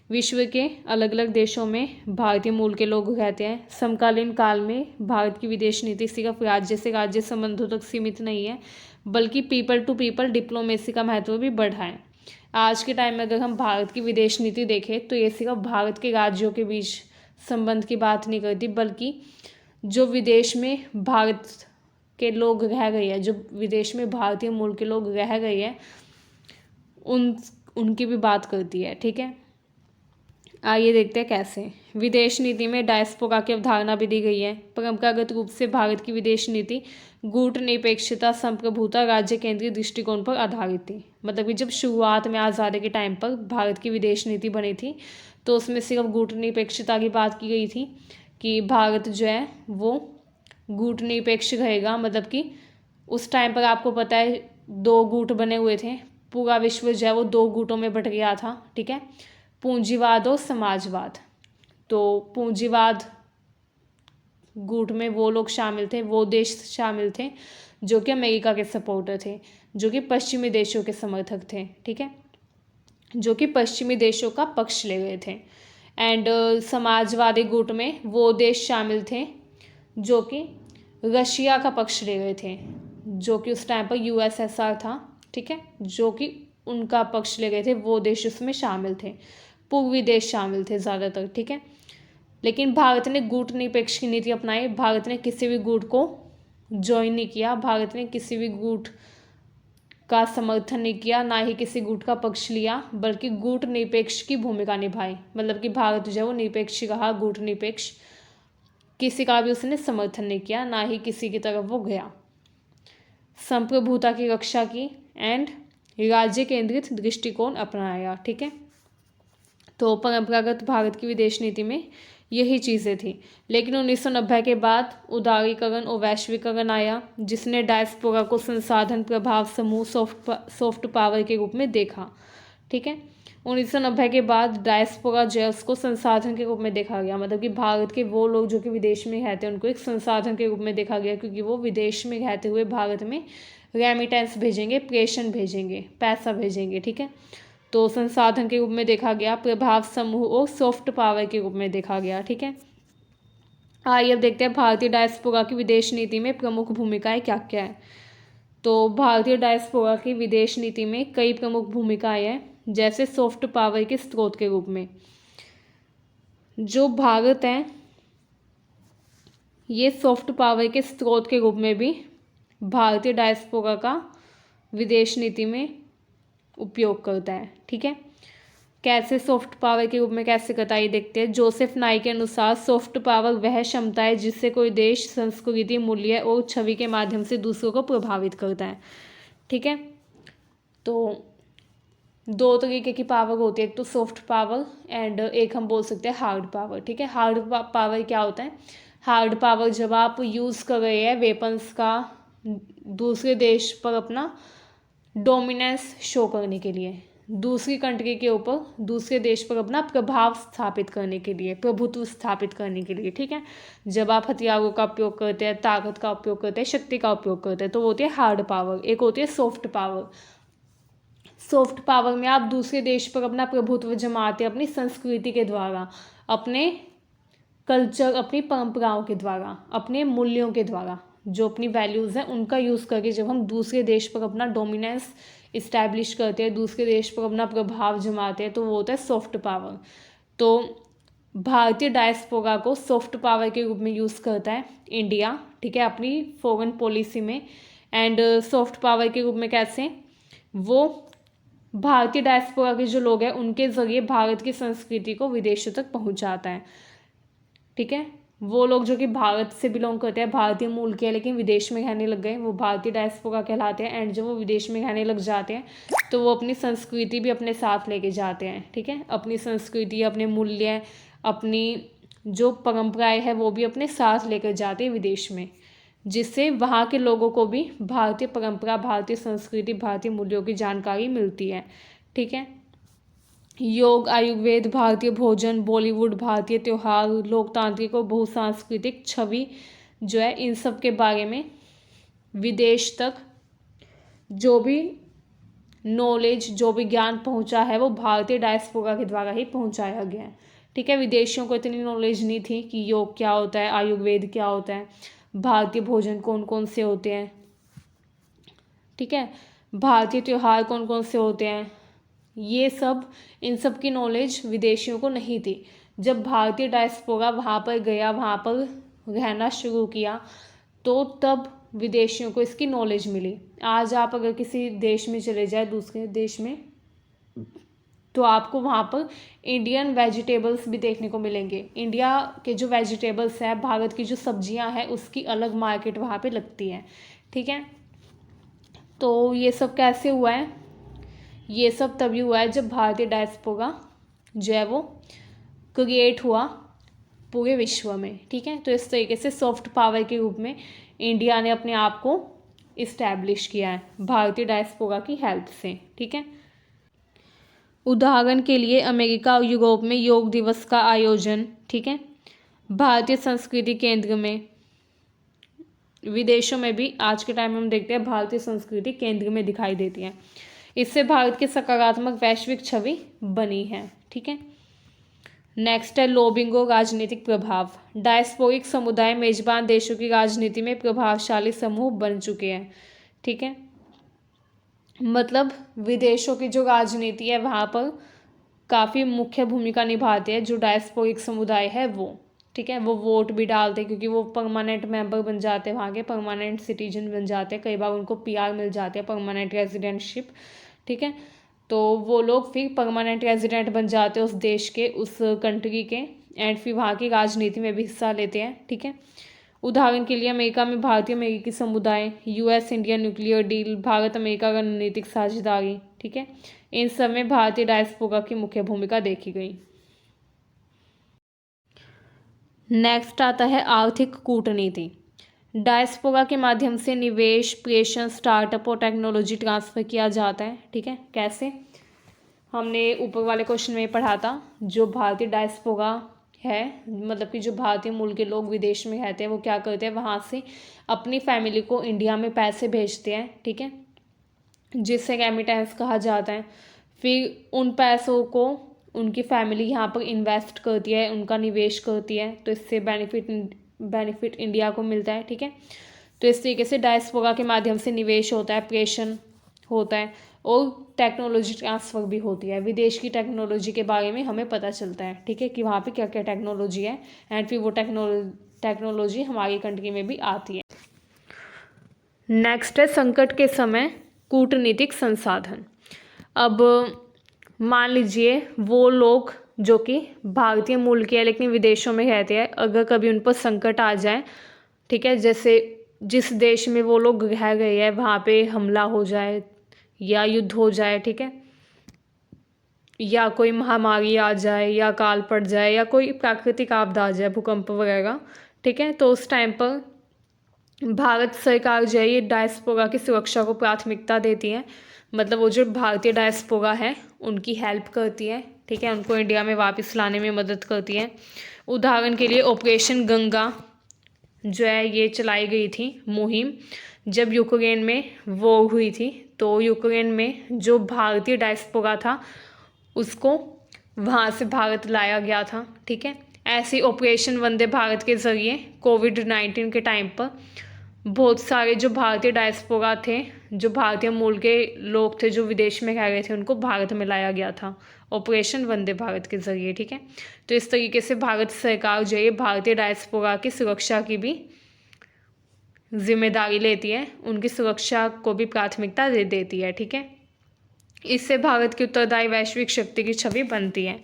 विश्व के अलग अलग देशों में भारतीय मूल के लोग रहते हैं। समकालीन काल में भारत की विदेश नीति सिर्फ राज्य से राज्य संबंधों तक सीमित नहीं है, बल्कि पीपल टू पीपल डिप्लोमेसी का महत्व भी बढ़ा है। आज के टाइम में अगर हम भारत की विदेश नीति देखें तो ये सिर्फ भारत के राज्यों के बीच संबंध की बात नहीं करती, बल्कि जो विदेश में भारत के लोग रह गए हैं, जो विदेश में भारतीय मूल के लोग रह गए हैं, उनकी भी बात करती है। ठीक है, आइए देखते हैं कैसे। विदेश नीति में डायस्पोरा की अवधारणा भी दी गई है। परंपरागत रूप से भारत की विदेश नीति गुटनिरपेक्षता, संप्रभुता, राज्य केंद्रीय दृष्टिकोण पर आधारित थी। मतलब कि जब शुरुआत में आज़ादी के टाइम पर भारत की विदेश नीति बनी थी तो उसमें सिर्फ गुटनिरपेक्षता की बात की गई थी कि भारत जो है वो गुटनिरपेक्ष रहेगा। मतलब कि उस टाइम पर आपको पता है 2 गुट बने हुए थे, पूरा विश्व जो है वो 2 गुटों में बट गया था। ठीक है, पूंजीवाद और समाजवाद। तो पूंजीवाद गुट में वो लोग शामिल थे, वो देश शामिल थे जो कि अमेरिका के सपोर्टर थे, जो कि पश्चिमी देशों के समर्थक थे। ठीक है, जो कि पश्चिमी देशों का पक्ष ले गए थे। एंड समाजवादी गुट में वो देश शामिल थे जो कि रशिया का पक्ष ले गए थे, जो कि उस टाइम पर यूएसएसआर था। ठीक है, जो कि उनका पक्ष ले गए थे, वो देश उसमें शामिल थे, पूर्वी देश शामिल थे ज़्यादातर। ठीक है, लेकिन भारत ने गुटनिरपेक्ष की नीति अपनाई। भारत ने किसी भी गुट को ज्वाइन नहीं किया, भारत ने किसी भी गुट का समर्थन नहीं किया, ना ही किसी गुट का पक्ष लिया, बल्कि गुट निरपेक्ष की भूमिका निभाई। मतलब कि भारत जो है वो निरपेक्ष रहा, गुट निरपेक्ष, किसी का भी उसने समर्थन नहीं किया, ना ही किसी की तरफ वो गया। संप्रभुता की रक्षा की एंड राज्य केंद्रित दृष्टिकोण अपनाया। ठीक है, तो परंपरागत भारत की विदेश नीति में यही चीज़ें थी। लेकिन 1990 के बाद उदारीकरण और वैश्वीकरण आया, जिसने डायस्पोरा को संसाधन, प्रभाव समूह, सॉफ्ट पावर के रूप में देखा। ठीक है, 1990 के बाद डायस्पोरा जो है उसको संसाधन के रूप में देखा गया। मतलब कि भारत के वो लोग जो कि विदेश में रहते हैं उनको एक संसाधन के रूप में देखा गया, क्योंकि वो विदेश में रहते हुए भारत में रेमिटेंस भेजेंगे, प्रेषण भेजेंगे, पैसा भेजेंगे। ठीक है, तो संसाधन के रूप में देखा गया, प्रभाव समूह और सॉफ्ट पावर के रूप में देखा गया। ठीक है, आइए अब देखते हैं भारतीय डायस्पोरा की विदेश नीति में प्रमुख भूमिकाएं क्या क्या है। तो भारतीय डायस्पोरा की विदेश नीति में कई प्रमुख भूमिकाएं हैं, जैसे सॉफ्ट पावर के स्रोत के रूप में जो भारत है, ये सॉफ्ट पावर के स्रोत के रूप में भी भारतीय डायस्पोरा का विदेश नीति में उपयोग करता है। ठीक है, कैसे सॉफ्ट पावर के रूप में कैसे करता है ये देखते हैं। जोसेफ नाई के अनुसार सॉफ्ट पावर वह क्षमता है जिससे कोई देश संस्कृति, मूल्य और छवि के माध्यम से दूसरों को प्रभावित करता है। ठीक है, तो 2 तरीके की पावर होती है, एक तो सॉफ्ट पावर एंड एक हम बोल सकते हैं हार्ड पावर। ठीक है, हार्ड पावर क्या होता है? हार्ड पावर जब आप यूज़ कर रहे हैं वेपन्स का दूसरे देश पर अपना डोमिनेंस शो करने के लिए, दूसरी कंट्री के ऊपर, दूसरे देश पर अपना प्रभाव स्थापित करने के लिए, प्रभुत्व स्थापित करने के लिए। ठीक है, जब आप हथियारों का उपयोग करते हैं, ताकत का उपयोग करते हैं, शक्ति का उपयोग करते हैं, तो वो होती है हार्ड पावर। एक होती है सॉफ्ट पावर। सॉफ्ट पावर में आप दूसरे देश पर अपना प्रभुत्व जमाते हैं अपनी संस्कृति के द्वारा, अपने कल्चर, अपनी परंपराओं के द्वारा, अपने मूल्यों के द्वारा, जो अपनी वैल्यूज़ हैं उनका यूज़ करके जब हम दूसरे देश पर अपना डोमिनेंस इस्टेब्लिश करते हैं, दूसरे देश पर अपना प्रभाव जमाते हैं, तो वो होता है सॉफ्ट पावर। तो भारतीय डायस्पोरा को सॉफ्ट पावर के रूप में यूज़ करता है इंडिया। ठीक है, अपनी फॉरेन पॉलिसी में। एंड सॉफ्ट पावर के रूप में कैसे? वो भारतीय डायस्पोरा के जो लोग हैं उनके ज़रिए भारत की संस्कृति को विदेशों तक पहुंचाता है। ठीक है, वो लोग जो कि भारत से बिलोंग करते हैं, भारतीय मूल के हैं, लेकिन विदेश में रहने लग गए, वो भारतीय डायस्पोरा कहलाते हैं। एंड जब वो विदेश में रहने लग जाते हैं तो वो अपनी संस्कृति भी अपने साथ लेके जाते हैं। ठीक है, अपनी संस्कृति, अपने मूल्य, अपनी जो परंपराएं हैं वो भी अपने साथ लेकर जाते हैं विदेश में, जिससे वहाँ के लोगों को भी भारतीय परंपरा, भारतीय संस्कृति, भारतीय मूल्यों की जानकारी मिलती है। ठीक है, योग, आयुर्वेद, भारतीय भोजन, बॉलीवुड, भारतीय त्यौहार, लोकतांत्रिक और बहुसांस्कृतिक छवि जो है, इन सब के बारे में विदेश तक जो भी नॉलेज, जो भी ज्ञान पहुंचा है वो भारतीय डायस्पोरा के द्वारा ही पहुंचाया गया है। ठीक है, विदेशियों को इतनी नॉलेज नहीं थी कि योग क्या होता है, आयुर्वेद क्या होता है, भारतीय भोजन कौन कौन से होते हैं। ठीक है, भारतीय त्यौहार कौन कौन से होते हैं, ये सब, इन सब की नॉलेज विदेशियों को नहीं थी। जब भारतीय डायस्पोरा वहाँ पर गया, वहाँ पर रहना शुरू किया, तो तब विदेशियों को इसकी नॉलेज मिली। आज आप अगर किसी देश में चले जाए, दूसरे देश में, तो आपको वहाँ पर इंडियन वेजिटेबल्स भी देखने को मिलेंगे। इंडिया के जो वेजिटेबल्स हैं, भारत की जो सब्जियां हैं, उसकी अलग मार्केट वहाँ पे लगती है। ठीक है, तो ये सब कैसे हुआ है? ये सब तभी हुआ है जब भारतीय डायस्पोरा जो है वो क्रिएट हुआ पूरे विश्व में। ठीक है, तो इस तरीके से सॉफ्ट पावर के रूप में इंडिया ने अपने आप को इस्टेब्लिश किया है भारतीय डायस्पोरा की हेल्प से। ठीक है, उदाहरण के लिए अमेरिका और यूरोप में योग दिवस का आयोजन, ठीक है, भारतीय संस्कृति केंद्र में, विदेशों में भी आज के टाइम में हम देखते हैं भारतीय संस्कृति केंद्र में दिखाई देती है। इससे भारत की सकारात्मक वैश्विक छवि बनी है। ठीक है, नेक्स्ट है लॉबिंग और राजनीतिक प्रभाव। डायस्पोरिक समुदाय मेजबान देशों की राजनीति में प्रभावशाली समूह बन चुके हैं। ठीक है, मतलब विदेशों की जो राजनीति है वहाँ पर काफ़ी मुख्य भूमिका निभाते हैं जो डायस्पोरिक समुदाय है वो। ठीक है, वो वोट भी डालते हैं क्योंकि वो परमानेंट मेंबर बन जाते हैं, वहाँ के परमानेंट सिटीजन बन जाते हैं, कई बार उनको पीआर मिल जाते हैं, परमानेंट रेजिडेंटशिप। ठीक है, तो वो लोग फिर परमानेंट रेजिडेंट बन जाते हैं उस देश के, उस कंट्री के, एंड फिर वहाँ की राजनीति में भी हिस्सा लेते हैं। ठीक है, उदाहरण के लिए अमेरिका में भारतीय अमेरिकी समुदाय, US India nuclear deal, Bharat America रणनीतिक साझेदारी। ठीक है, इन सब में भारतीय डायस्पोरा की मुख्य भूमिका देखी गई। नेक्स्ट आता है आर्थिक कूटनीति। डायस्पोरा के माध्यम से निवेश, प्रेषण, स्टार्टअप और टेक्नोलॉजी ट्रांसफ़र किया जाता है। ठीक है, कैसे? हमने ऊपर वाले क्वेश्चन में पढ़ा था, जो भारतीय डायस्पोरा है, मतलब कि जो भारतीय मूल के लोग विदेश में रहते हैं, वो क्या करते हैं, वहाँ से अपनी फैमिली को इंडिया में पैसे भेजते हैं। ठीक है, जिससे रेमिटेंस कहा जाता है। फिर उन पैसों को उनकी फैमिली यहाँ पर इन्वेस्ट करती है, उनका निवेश करती है, तो इससे बेनिफिट इंडिया को मिलता है। ठीक है, तो इस तरीके से डायस्पोरा के माध्यम से निवेश होता है, प्रेषण होता है और टेक्नोलॉजी ट्रांसफ़र भी होती है। विदेश की टेक्नोलॉजी के बारे में हमें पता चलता है। ठीक है, कि वहाँ पे क्या क्या टेक्नोलॉजी है, एंड फिर वो टेक्नोलॉजी हमारी कंट्री में भी आती है। नेक्स्ट है संकट के समय कूटनीतिक संसाधन। अब मान लीजिए वो लोग जो कि भारतीय मूल के हैं लेकिन विदेशों में रहते हैं, अगर कभी उन पर संकट आ जाए, ठीक है, जैसे जिस देश में वो लोग रह गए हैं वहाँ पे हमला हो जाए या युद्ध हो जाए, ठीक है, या कोई महामारी आ जाए या काल पड़ जाए या कोई प्राकृतिक आपदा आ जाए, भूकंप वगैरह, ठीक है, तो उस टाइम पर भारत सरकार जो है ये डायस्पोरा की सुरक्षा को प्राथमिकता देती है। मतलब वो जो भारतीय डायस्पोरा है उनकी हेल्प करती है। ठीक है, उनको इंडिया में वापस लाने में मदद करती है। उदाहरण के लिए ऑपरेशन गंगा जो है ये चलाई गई थी मुहिम जब यूक्रेन में वॉर हुई थी, तो यूक्रेन में जो भारतीय डायस्पोरा था उसको वहाँ से भारत लाया गया था। ठीक है, ऐसे ऑपरेशन वंदे भारत के ज़रिए कोविड-19 के टाइम पर बहुत सारे जो भारतीय डायस्पोरा थे, जो भारतीय मूल के लोग थे जो विदेश में रह गए थे, उनको भारत में लाया गया था ऑपरेशन वंदे भारत के ज़रिए। ठीक है, तो इस तरीके से भारत सरकार जो है भारतीय डायस्पोरा की सुरक्षा की भी जिम्मेदारी लेती है, उनकी सुरक्षा को भी प्राथमिकता दे देती है। ठीक है, इससे भारत की उत्तरदायी वैश्विक शक्ति की छवि बनती है।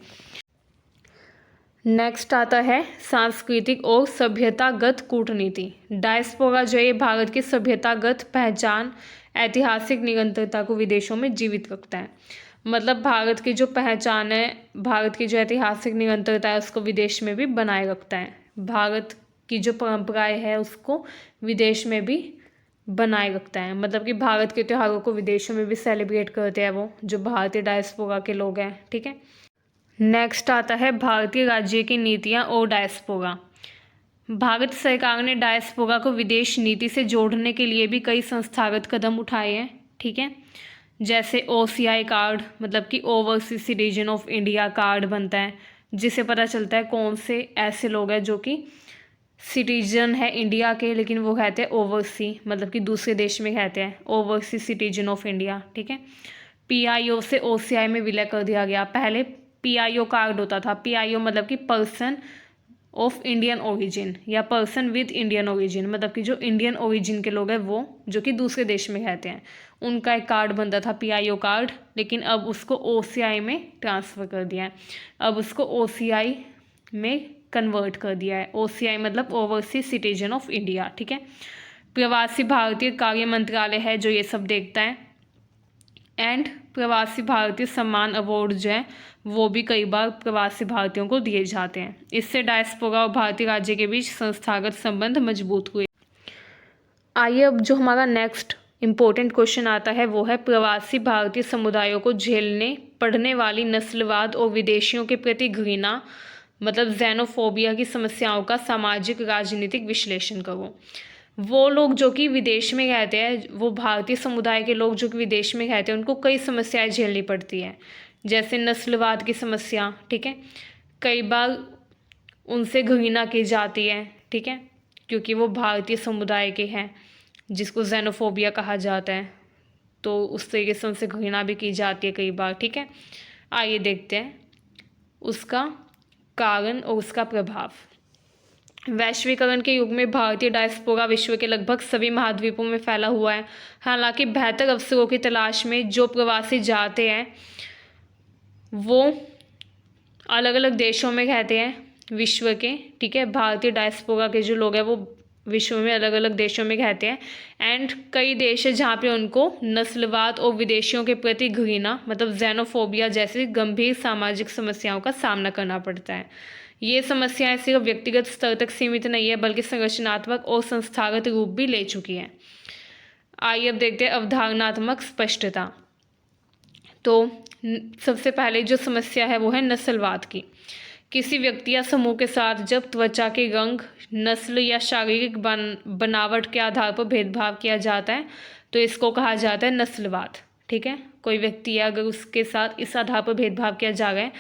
नेक्स्ट आता है सांस्कृतिक और सभ्यतागत कूटनीति। डायस्पोरा जो है भारत की सभ्यतागत पहचान, ऐतिहासिक निरंतरता को विदेशों में जीवित रखता है। मतलब भारत की जो पहचान है, भारत की जो ऐतिहासिक निरंतरता है उसको विदेश में भी बनाए रखता है। भारत की जो परंपराएं है उसको विदेश में भी बनाए रखता है। मतलब कि भारत के त्योहारों को विदेशों में भी सेलिब्रेट करते हैं वो जो भारतीय डायस्पोरा के लोग हैं। ठीक है, नेक्स्ट आता है भारतीय राज्य की नीतियाँ और डायस्पोरा। भारत सरकार ने डायस्पोरा को विदेश नीति से जोड़ने के लिए भी कई संस्थागत कदम उठाए हैं। ठीक है, जैसे OCI कार्ड, मतलब कि overseas citizen of India card बनता है, जिससे पता चलता है कौन से ऐसे लोग हैं जो कि सिटीजन है इंडिया के लेकिन वो कहते हैं ओवरसी, मतलब कि दूसरे देश में कहते हैं ओवरसीज सिटीजन ऑफ इंडिया। ठीक है, PIO से OCI में विलय कर दिया गया। पहले PIO कार्ड होता था। PIO मतलब कि पर्सन ऑफ इंडियन ओरिजिन या पर्सन विद इंडियन ओरिजिन, मतलब कि जो इंडियन ओरिजिन के लोग हैं वो जो कि दूसरे देश में रहते हैं, उनका एक कार्ड बनता था PIO कार्ड, लेकिन अब उसको OCI में ट्रांसफ़र कर दिया है। अब उसको OCI में कन्वर्ट कर दिया है। OCI मतलब ओवरसीज सिटीजन ऑफ इंडिया, ठीक है। प्रवासी भारतीय कार्य मंत्रालय है जो ये सब देखता है। एंड प्रवासी भारतीय सम्मान अवार्ड जो है वो भी कई बार प्रवासी भारतीयों को दिए जाते हैं। इससे डायस्पोरा और भारतीय राज्य के बीच संस्थागत संबंध मजबूत हुए। आइए अब जो हमारा नेक्स्ट इम्पोर्टेंट क्वेश्चन आता है वो है प्रवासी भारतीय समुदायों को झेलने पड़ने वाली नस्लवाद और विदेशियों के प्रति घृणा मतलब जेनोफोबिया की समस्याओं का सामाजिक राजनीतिक विश्लेषण करो। वो लोग जो कि विदेश में रहते हैं, वो भारतीय समुदाय के लोग जो कि विदेश में रहते हैं, उनको कई समस्याएं झेलनी पड़ती हैं, जैसे नस्लवाद की समस्या, ठीक है। कई बार उनसे घृणा की जाती है, ठीक है, क्योंकि वो भारतीय समुदाय के हैं, जिसको जेनोफोबिया कहा जाता है, तो उस तरीके से उनसे घृणा भी की जाती है कई बार, ठीक है। आइए देखते हैं उसका कारण और उसका प्रभाव। वैश्वीकरण के युग में भारतीय डायस्पोरा विश्व के लगभग सभी महाद्वीपों में फैला हुआ है। हालांकि बेहतर अवसरों की तलाश में जो प्रवासी जाते हैं वो अलग अलग देशों में रहते हैं विश्व के, ठीक है। भारतीय डायस्पोरा के जो लोग हैं वो विश्व में अलग अलग देशों में रहते हैं। एंड कई देश है जहाँ पे उनको नस्लवाद और विदेशियों के प्रति घृणा मतलब जेनोफोबिया जैसी गंभीर सामाजिक समस्याओं का सामना करना पड़ता है। ये समस्याएं सिर्फ व्यक्तिगत स्तर तक सीमित नहीं है बल्कि संरचनात्मक और संस्थागत रूप भी ले चुकी हैं। आइए अब देखते हैं अवधारणात्मक स्पष्टता। तो सबसे पहले जो समस्या है वो है नस्लवाद की। किसी व्यक्ति या समूह के साथ जब त्वचा के रंग, नस्ल या शारीरिक बनावट के आधार पर भेदभाव किया जाता है तो इसको कहा जाता है नस्लवाद, ठीक है। कोई व्यक्ति है, अगर उसके साथ इस आधार पर भेदभाव किया जा रहा है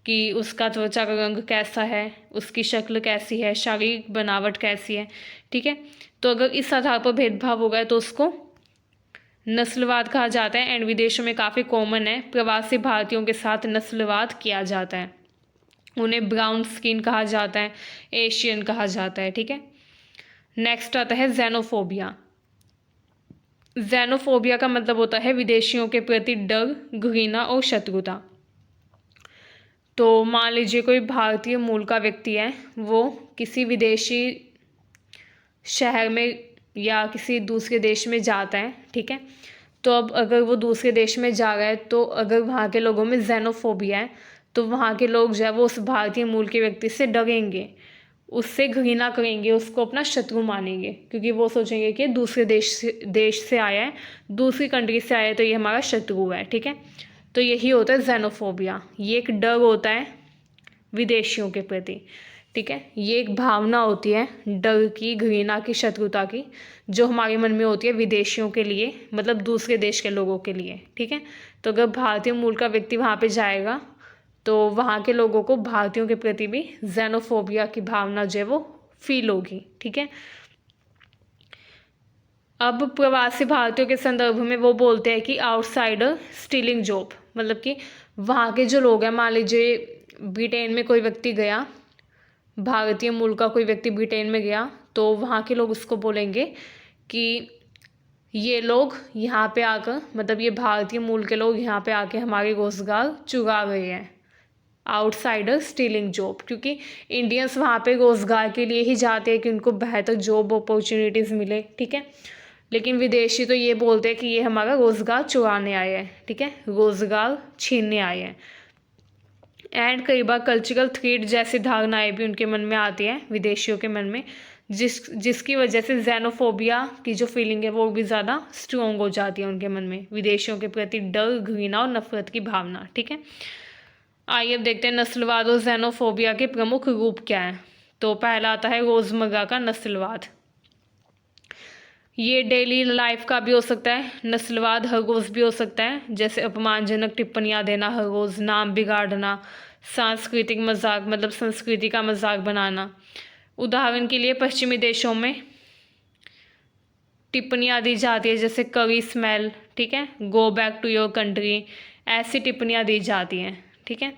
कि उसका त्वचा का रंग कैसा है, उसकी शक्ल कैसी है, शारीरिक बनावट कैसी है, ठीक है, तो अगर इस आधार पर भेदभाव हो गया तो उसको नस्लवाद कहा जाता है। एंड विदेशों में काफ़ी कॉमन है, प्रवासी भारतीयों के साथ नस्लवाद किया जाता है। उन्हें ब्राउन स्किन कहा जाता है, एशियन कहा जाता है, ठीक है। नेक्स्ट आता है जेनोफोबिया। जेनोफोबिया का मतलब होता है विदेशियों के प्रति डर, घृणा और शत्रुता। तो मान लीजिए कोई भारतीय मूल का व्यक्ति है, वो किसी विदेशी शहर में या किसी दूसरे देश में जाता है, ठीक है। तो अब अगर वो दूसरे देश में जा रहा है तो अगर वहाँ के लोगों में जेनोफोबिया है तो वहाँ के लोग जो है वो उस भारतीय मूल के व्यक्ति से डरेंगे, उससे घृणा करेंगे, उसको अपना शत्रु मानेंगे, क्योंकि वो सोचेंगे कि दूसरे देश से आया है, दूसरी कंट्री से आया है तो ये हमारा शत्रु है, ठीक है। तो यही होता है जेनोफोबिया। ये एक डर होता है विदेशियों के प्रति, ठीक है। ये एक भावना होती है डर की, घृणा की, शत्रुता की, जो हमारे मन में होती है विदेशियों के लिए, मतलब दूसरे देश के लोगों के लिए, ठीक है। तो अगर भारतीय मूल का व्यक्ति वहाँ पे जाएगा तो वहाँ के लोगों को भारतीयों के प्रति भी जेनोफोबिया की भावना जो है वो फील होगी, ठीक है। अब प्रवासी भारतीयों के संदर्भ में वो बोलते हैं कि आउटसाइडर स्टीलिंग जॉब, मतलब कि वहाँ के जो लोग हैं, मान लीजिए ब्रिटेन में कोई व्यक्ति गया, भारतीय मूल का कोई व्यक्ति ब्रिटेन में गया, तो वहाँ के लोग उसको बोलेंगे कि ये लोग यहाँ पे आकर, मतलब ये भारतीय मूल के लोग यहाँ पे आके हमारे रोज़गार चुरा रहे हैं, आउटसाइडर स्टीलिंग जॉब। क्योंकि इंडियंस वहाँ पे रोज़गार के लिए ही जाते हैं कि उनको बेहतर जॉब अपॉर्चुनिटीज़ मिले, ठीक है। लेकिन विदेशी तो ये बोलते हैं कि ये हमारा रोज़गार चुराने आए हैं, ठीक है, रोज़गार छीनने आए हैं। एंड कई बार कल्चरल थ्रेट जैसी धारणाएं भी उनके मन में आती हैं, विदेशियों के मन में, जिसकी वजह से जेनोफोबिया की जो फीलिंग है वो भी ज़्यादा स्ट्रॉन्ग हो जाती है उनके मन में, विदेशियों के प्रति डर, घृणा और नफरत की भावना, ठीक है। आइए अब देखते हैं नस्लवाद और जेनोफोबिया के प्रमुख रूप क्या हैं। तो पहला आता है रोज़मर्रा का नस्लवाद। ये डेली लाइफ का भी हो सकता है, नस्लवाद हर रोज़ भी हो सकता है, जैसे अपमानजनक टिप्पणियाँ देना हर रोज़, नाम बिगाड़ना, सांस्कृतिक मजाक मतलब संस्कृति का मजाक बनाना। उदाहरण के लिए पश्चिमी देशों में टिप्पणियाँ दी जाती है जैसे करी स्मेल, ठीक है, go back to your country, ऐसी टिप्पणियाँ दी जाती हैं, ठीक है।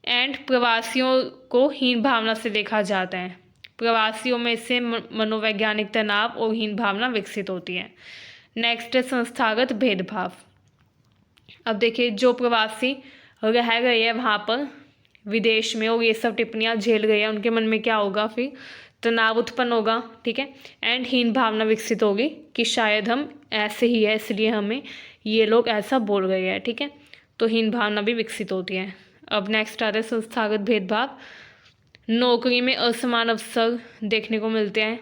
एंड प्रवासियों को हीन भावना से देखा जाता है। प्रवासियों में से मनोवैज्ञानिक तनाव और हीन भावना विकसित होती है। नेक्स्ट है संस्थागत भेदभाव। अब देखिए, जो प्रवासी रह गए हैं वहाँ पर विदेश में और ये सब टिप्पणियाँ झेल गए हैं, उनके मन में क्या होगा, फिर तनाव उत्पन्न होगा, ठीक है। एंड हीन भावना विकसित होगी कि शायद हम ऐसे ही है, इसलिए हमें ये लोग ऐसा बोल गए हैं, ठीक है। तो हीन भावना भी विकसित होती है। अब नेक्स्ट आता है संस्थागत भेदभाव। नौकरी में असमान अवसर देखने को मिलते हैं।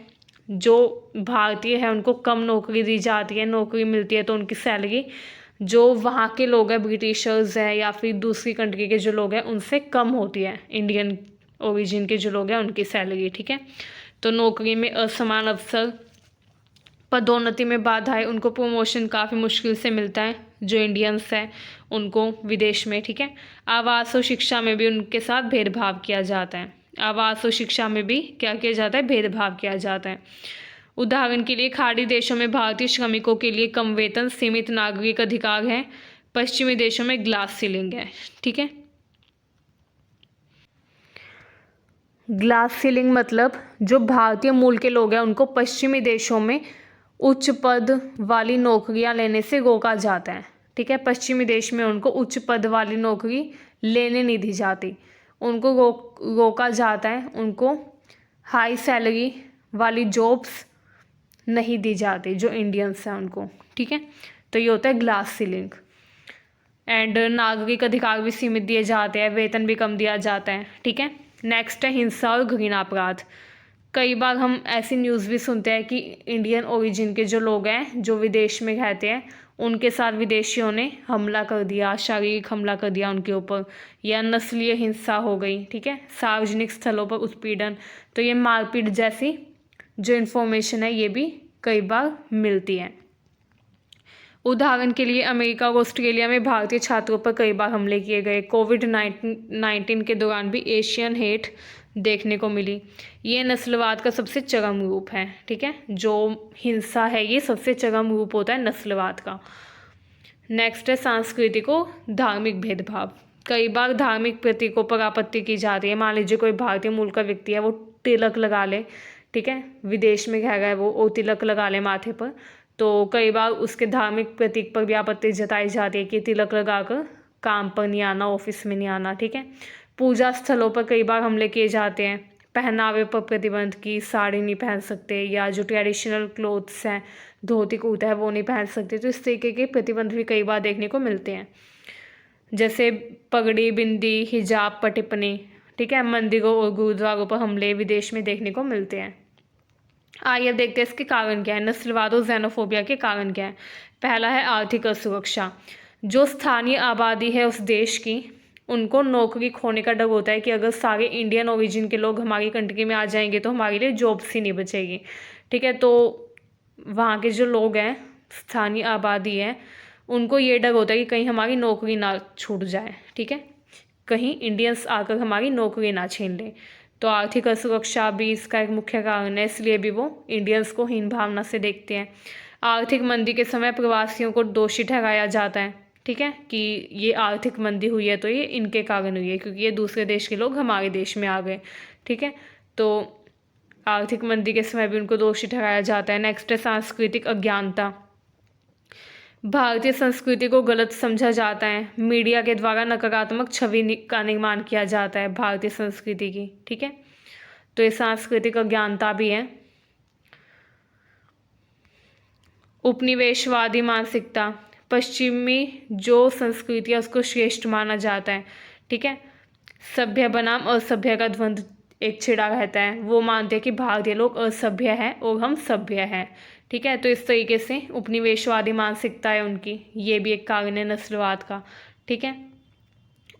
जो भारतीय है उनको कम नौकरी दी जाती है, नौकरी मिलती है तो उनकी सैलरी जो वहाँ के लोग हैं, ब्रिटिशर्स हैं या फिर दूसरी कंट्री के जो लोग हैं उनसे कम होती है, इंडियन ओरिजिन के जो लोग हैं उनकी सैलरी, ठीक है। तो नौकरी में असमान अवसर, पदोन्नति में बाधाएं, उनको प्रमोशन काफ़ी मुश्किल से मिलता है जो इंडियंस हैं उनको विदेश में, ठीक है। आवास और शिक्षा में भी उनके साथ भेदभाव किया जाता है। आवास और शिक्षा में भी क्या किया जाता है, भेदभाव किया जाता है। उदाहरण के लिए खाड़ी देशों में भारतीय श्रमिकों के लिए कम वेतन, सीमित नागरिक अधिकार है। पश्चिमी देशों में ग्लास सीलिंग है, ठीक है। ग्लास सीलिंग मतलब जो भारतीय मूल के लोग हैं उनको पश्चिमी देशों में उच्च पद वाली नौकरियां लेने से रोका जाता है, ठीक है। पश्चिमी देश में उनको उच्च पद वाली नौकरी लेने नहीं दी जाती, उनको रोका जाता है, उनको हाई सैलरी वाली जॉब्स नहीं दी जाती जो इंडियंस हैं उनको, ठीक है। तो ये होता है ग्लास सीलिंग। एंड नागरिक अधिकार भी सीमित दिए जाते हैं, वेतन भी कम दिया जाता है, ठीक है। नेक्स्ट है हिंसा और घृणा अपराध। कई बार हम ऐसी न्यूज़ भी सुनते हैं कि इंडियन ओरिजिन के जो लोग हैं जो विदेश में रहते हैं उनके साथ विदेशियों ने हमला कर दिया, शारीरिक हमला कर दिया उनके ऊपर, या नस्लीय हिंसा हो गई, ठीक है। सार्वजनिक स्थलों पर उत्पीड़न, तो ये मारपीट जैसी जो इन्फॉर्मेशन है ये भी कई बार मिलती है। उदाहरण के लिए अमेरिका और ऑस्ट्रेलिया में भारतीय छात्रों पर कई बार हमले किए गए। कोविड-19 के दौरान भी एशियन हेट देखने को मिली। ये नस्लवाद का सबसे चरम रूप है, ठीक है। जो हिंसा है ये सबसे चरम रूप होता है नस्लवाद का। नेक्स्ट है सांस्कृतिक और धार्मिक भेदभाव। कई बार धार्मिक प्रतीकों पर आपत्ति की जाती है। मान लीजिए कोई भारतीय मूल का व्यक्ति है, वो तिलक लगा ले, ठीक है, विदेश में रह गया वो तिलक लगा ले माथे पर, तो कई बार उसके धार्मिक प्रतीक पर भी आपत्ति जताई जाती है कि तिलक लगाकर काम पर नहीं आना, ऑफिस में नहीं आना, ठीक है। पूजा स्थलों पर कई बार हमले किए जाते हैं। पहनावे पर प्रतिबंध की, साड़ी नहीं पहन सकते, या जो ट्रेडिशनल क्लोथ्स हैं, धोती कुर्ता है वो नहीं पहन सकते। तो इस तरीके के प्रतिबंध भी कई बार देखने को मिलते हैं, जैसे पगड़ी, बिंदी, हिजाब पर टिप्पणी, ठीक है। मंदिरों और गुरुद्वारों पर हमले विदेश में देखने को मिलते हैं। आइए देखते हैं इसके कारण क्या है, नस्लवाद और जेनोफोबिया के कारण क्या है। पहला है आर्थिक असुरक्षा। जो स्थानीय आबादी है उस देश की, उनको नौकरी खोने का डर होता है कि अगर सारे इंडियन ओरिजिन के लोग हमारी कंट्री में आ जाएंगे तो हमारे लिए जॉब्स ही नहीं बचेगी, ठीक है। तो वहाँ के जो लोग हैं, स्थानीय आबादी है, उनको ये डर होता है कि कहीं हमारी नौकरी ना छूट जाए, ठीक है, कहीं इंडियंस आकर हमारी नौकरी ना छीन लें। तो आर्थिक असुरक्षा भी इसका एक मुख्य कारण है, इसलिए भी वो इंडियंस को हीन भावना से देखते हैं। आर्थिक मंदी के समय प्रवासियों को दोषी ठहराया जाता है, ठीक है, कि ये आर्थिक मंदी हुई है तो ये इनके कारण हुई है क्योंकि ये दूसरे देश के लोग हमारे देश में आ गए, ठीक है। तो आर्थिक मंदी के समय भी उनको दोषी ठहराया जाता है। नेक्स्ट है सांस्कृतिक अज्ञानता। भारतीय संस्कृति को गलत समझा जाता है। मीडिया के द्वारा नकारात्मक छवि का निर्माण किया जाता है भारतीय संस्कृति की, ठीक है। तो ये सांस्कृतिक अज्ञानता भी है। उपनिवेशवादी मानसिकता। पश्चिमी जो संस्कृति है उसको श्रेष्ठ माना जाता है, ठीक है। सभ्य बनाम असभ्य का द्वंद्व एक छिड़ा रहता है। वो मानते हैं कि भारतीय लोग असभ्य हैं और हम सभ्य हैं, ठीक है। तो इस तरीके से उपनिवेशवादी मानसिकता है उनकी, ये भी एक कारण है नस्लवाद का, ठीक है।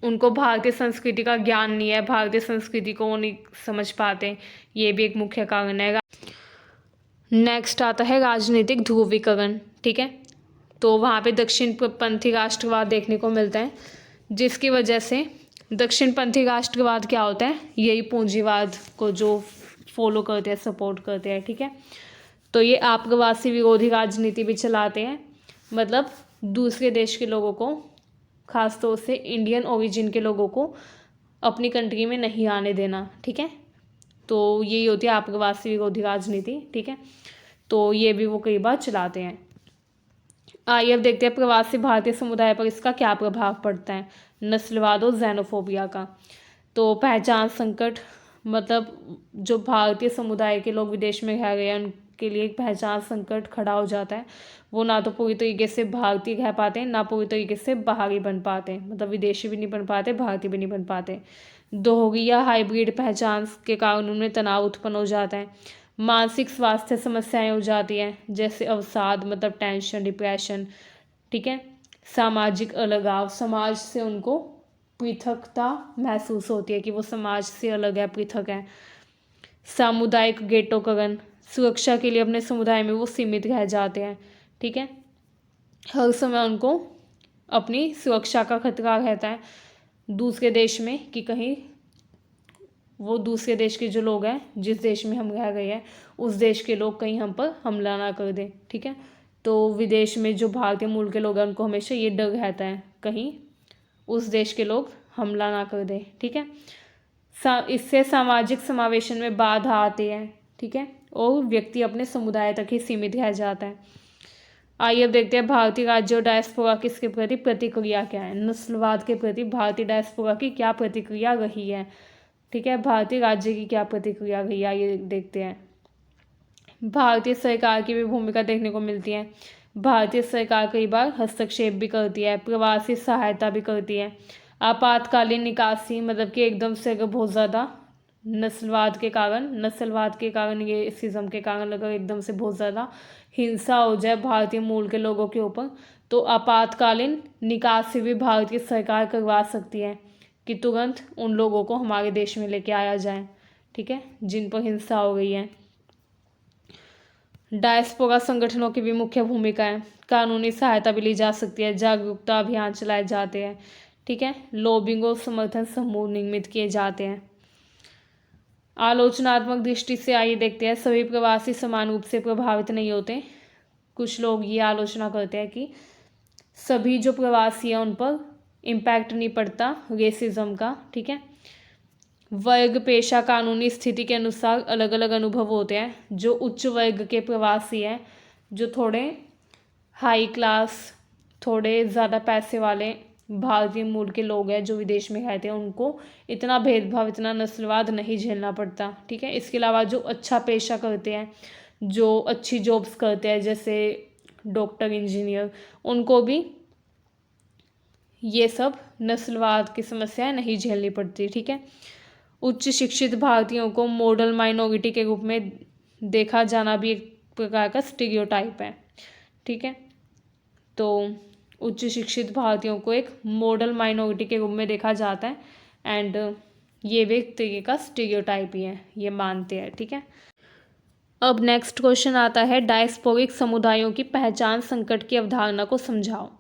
उनको भारतीय संस्कृति का ज्ञान नहीं है, भारतीय संस्कृति को वो नहीं समझ पाते, ये भी एक मुख्य कारण है। नेक्स्ट आता है राजनीतिक ध्रुवीकरण, ठीक है। तो वहाँ पे दक्षिणपंथी राष्ट्रवाद देखने को मिलता है, जिसकी वजह से दक्षिणपंथी राष्ट्रवाद क्या होता है, यही पूंजीवाद को जो फॉलो करते हैं, सपोर्ट करते हैं, ठीक है। तो ये आप्रवासी विरोधी राजनीति भी चलाते हैं, मतलब दूसरे देश के लोगों को, खासतौर से इंडियन ओरिजिन के लोगों को अपनी कंट्री में नहीं आने देना, ठीक है। तो यही होती है आप्रवासी विरोधी राजनीति, ठीक है। तो ये भी वो कई बार चलाते हैं। आइए अब देखते हैं प्रवासी भारतीय समुदाय पर इसका क्या प्रभाव पड़ता है, नस्लवाद और xenophobia का। तो पहचान संकट मतलब जो भारतीय समुदाय के लोग विदेश में रह गए हैं उनके लिए एक पहचान संकट खड़ा हो जाता है। वो ना तो पूरी तरीके से भारतीय रह पाते हैं, ना पूरी तरीके से बाहरी बन पाते हैं, मतलब विदेशी भी नहीं बन पाते, भारतीय भी नहीं बन पाते। दोहरी या हाइब्रिड पहचान के कारण उनमें तनाव उत्पन्न हो जाता है। मानसिक स्वास्थ्य समस्याएं हो जाती हैं, जैसे अवसाद मतलब टेंशन, डिप्रेशन, ठीक है। सामाजिक अलगाव, समाज से उनको पृथकता महसूस होती है कि वो समाज से अलग है, पृथक है। सामुदायिक गेटोकरण, सुरक्षा के लिए अपने समुदाय में वो सीमित रह जाते हैं, ठीक है। हर समय उनको अपनी सुरक्षा का खतरा रहता है दूसरे देश में कि कहीं वो दूसरे देश के जो लोग हैं, जिस देश में हम रह गए हैं उस देश के लोग कहीं हम पर हमला ना कर दें, ठीक है। तो विदेश में जो भारतीय मूल के लोग हैं उनको हमेशा ये डर रहता है कहीं उस देश के लोग हमला ना कर दें, ठीक है। इससे सामाजिक समावेशन में बाधा आती है, ठीक है, और व्यक्ति अपने समुदाय तक ही सीमित रह जाता है। आइए अब देखते हैं भारतीय राज्य और डायस्पोरा की इसके प्रति प्रतिक्रिया क्या है, नस्लवाद के प्रति भारतीय डायस्पोरा की क्या प्रतिक्रिया रही है, ठीक है। भारतीय राज्य की क्या प्रतिक्रिया रही है, ये देखते हैं। भारतीय सरकार की भी भूमिका देखने को मिलती है। भारतीय सरकार कई बार हस्तक्षेप भी करती है, प्रवासी सहायता भी करती है। आपातकालीन निकासी मतलब कि एकदम से अगर बहुत ज़्यादा नस्लवाद के कारण ये इसिज्म के कारण अगर एकदम से बहुत ज़्यादा हिंसा हो जाए भारतीय मूल के लोगों के ऊपर, तो आपातकालीन निकासी भी भारतीय सरकार करवा सकती है कि तुरंत उन लोगों को हमारे देश में लेके आया जाए, ठीक है, जिन पर हिंसा हो गई है। डायस्पोरा संगठनों की भी मुख्य भूमिका है। कानूनी सहायता भी ली जा सकती है, जागरूकता अभियान चलाए जाते हैं, ठीक है। लॉबिंग और समर्थन समूह निर्मित किए जाते हैं। आलोचनात्मक दृष्टि से आइए देखते हैं, सभी प्रवासी समान रूप से प्रभावित नहीं होते। कुछ लोग ये आलोचना करते हैं कि सभी जो प्रवासी हैं उन पर इम्पैक्ट नहीं पड़ता रेसिज्म का, ठीक है। वर्ग, पेशा, कानूनी स्थिति के अनुसार अलग अलग अनुभव होते हैं। जो उच्च वर्ग के प्रवासी हैं, जो थोड़े हाई क्लास, थोड़े ज़्यादा पैसे वाले भारतीय मूल के लोग हैं जो विदेश में रहते हैं, उनको इतना भेदभाव, इतना नस्लवाद नहीं झेलना पड़ता, ठीक है। इसके अलावा जो अच्छा पेशा करते हैं, जो अच्छी जॉब्स करते हैं, जैसे डॉक्टर, इंजीनियर, उनको भी ये सब नस्लवाद की समस्याएं नहीं झेलनी पड़ती, ठीक है। उच्च शिक्षित भारतीयों को मॉडल माइनॉरिटी के रूप में देखा जाना भी एक प्रकार का स्टीरियोटाइप है, ठीक है। तो उच्च शिक्षित भारतीयों को एक मॉडल माइनॉरिटी के रूप में देखा जाता है एंड ये भी एक तरीके का स्टीरियोटाइप ही है, ये मानते हैं, ठीक है। अब नेक्स्ट क्वेश्चन आता है, डायस्पोरिक समुदायों की पहचान संकट की अवधारणा को समझाओ।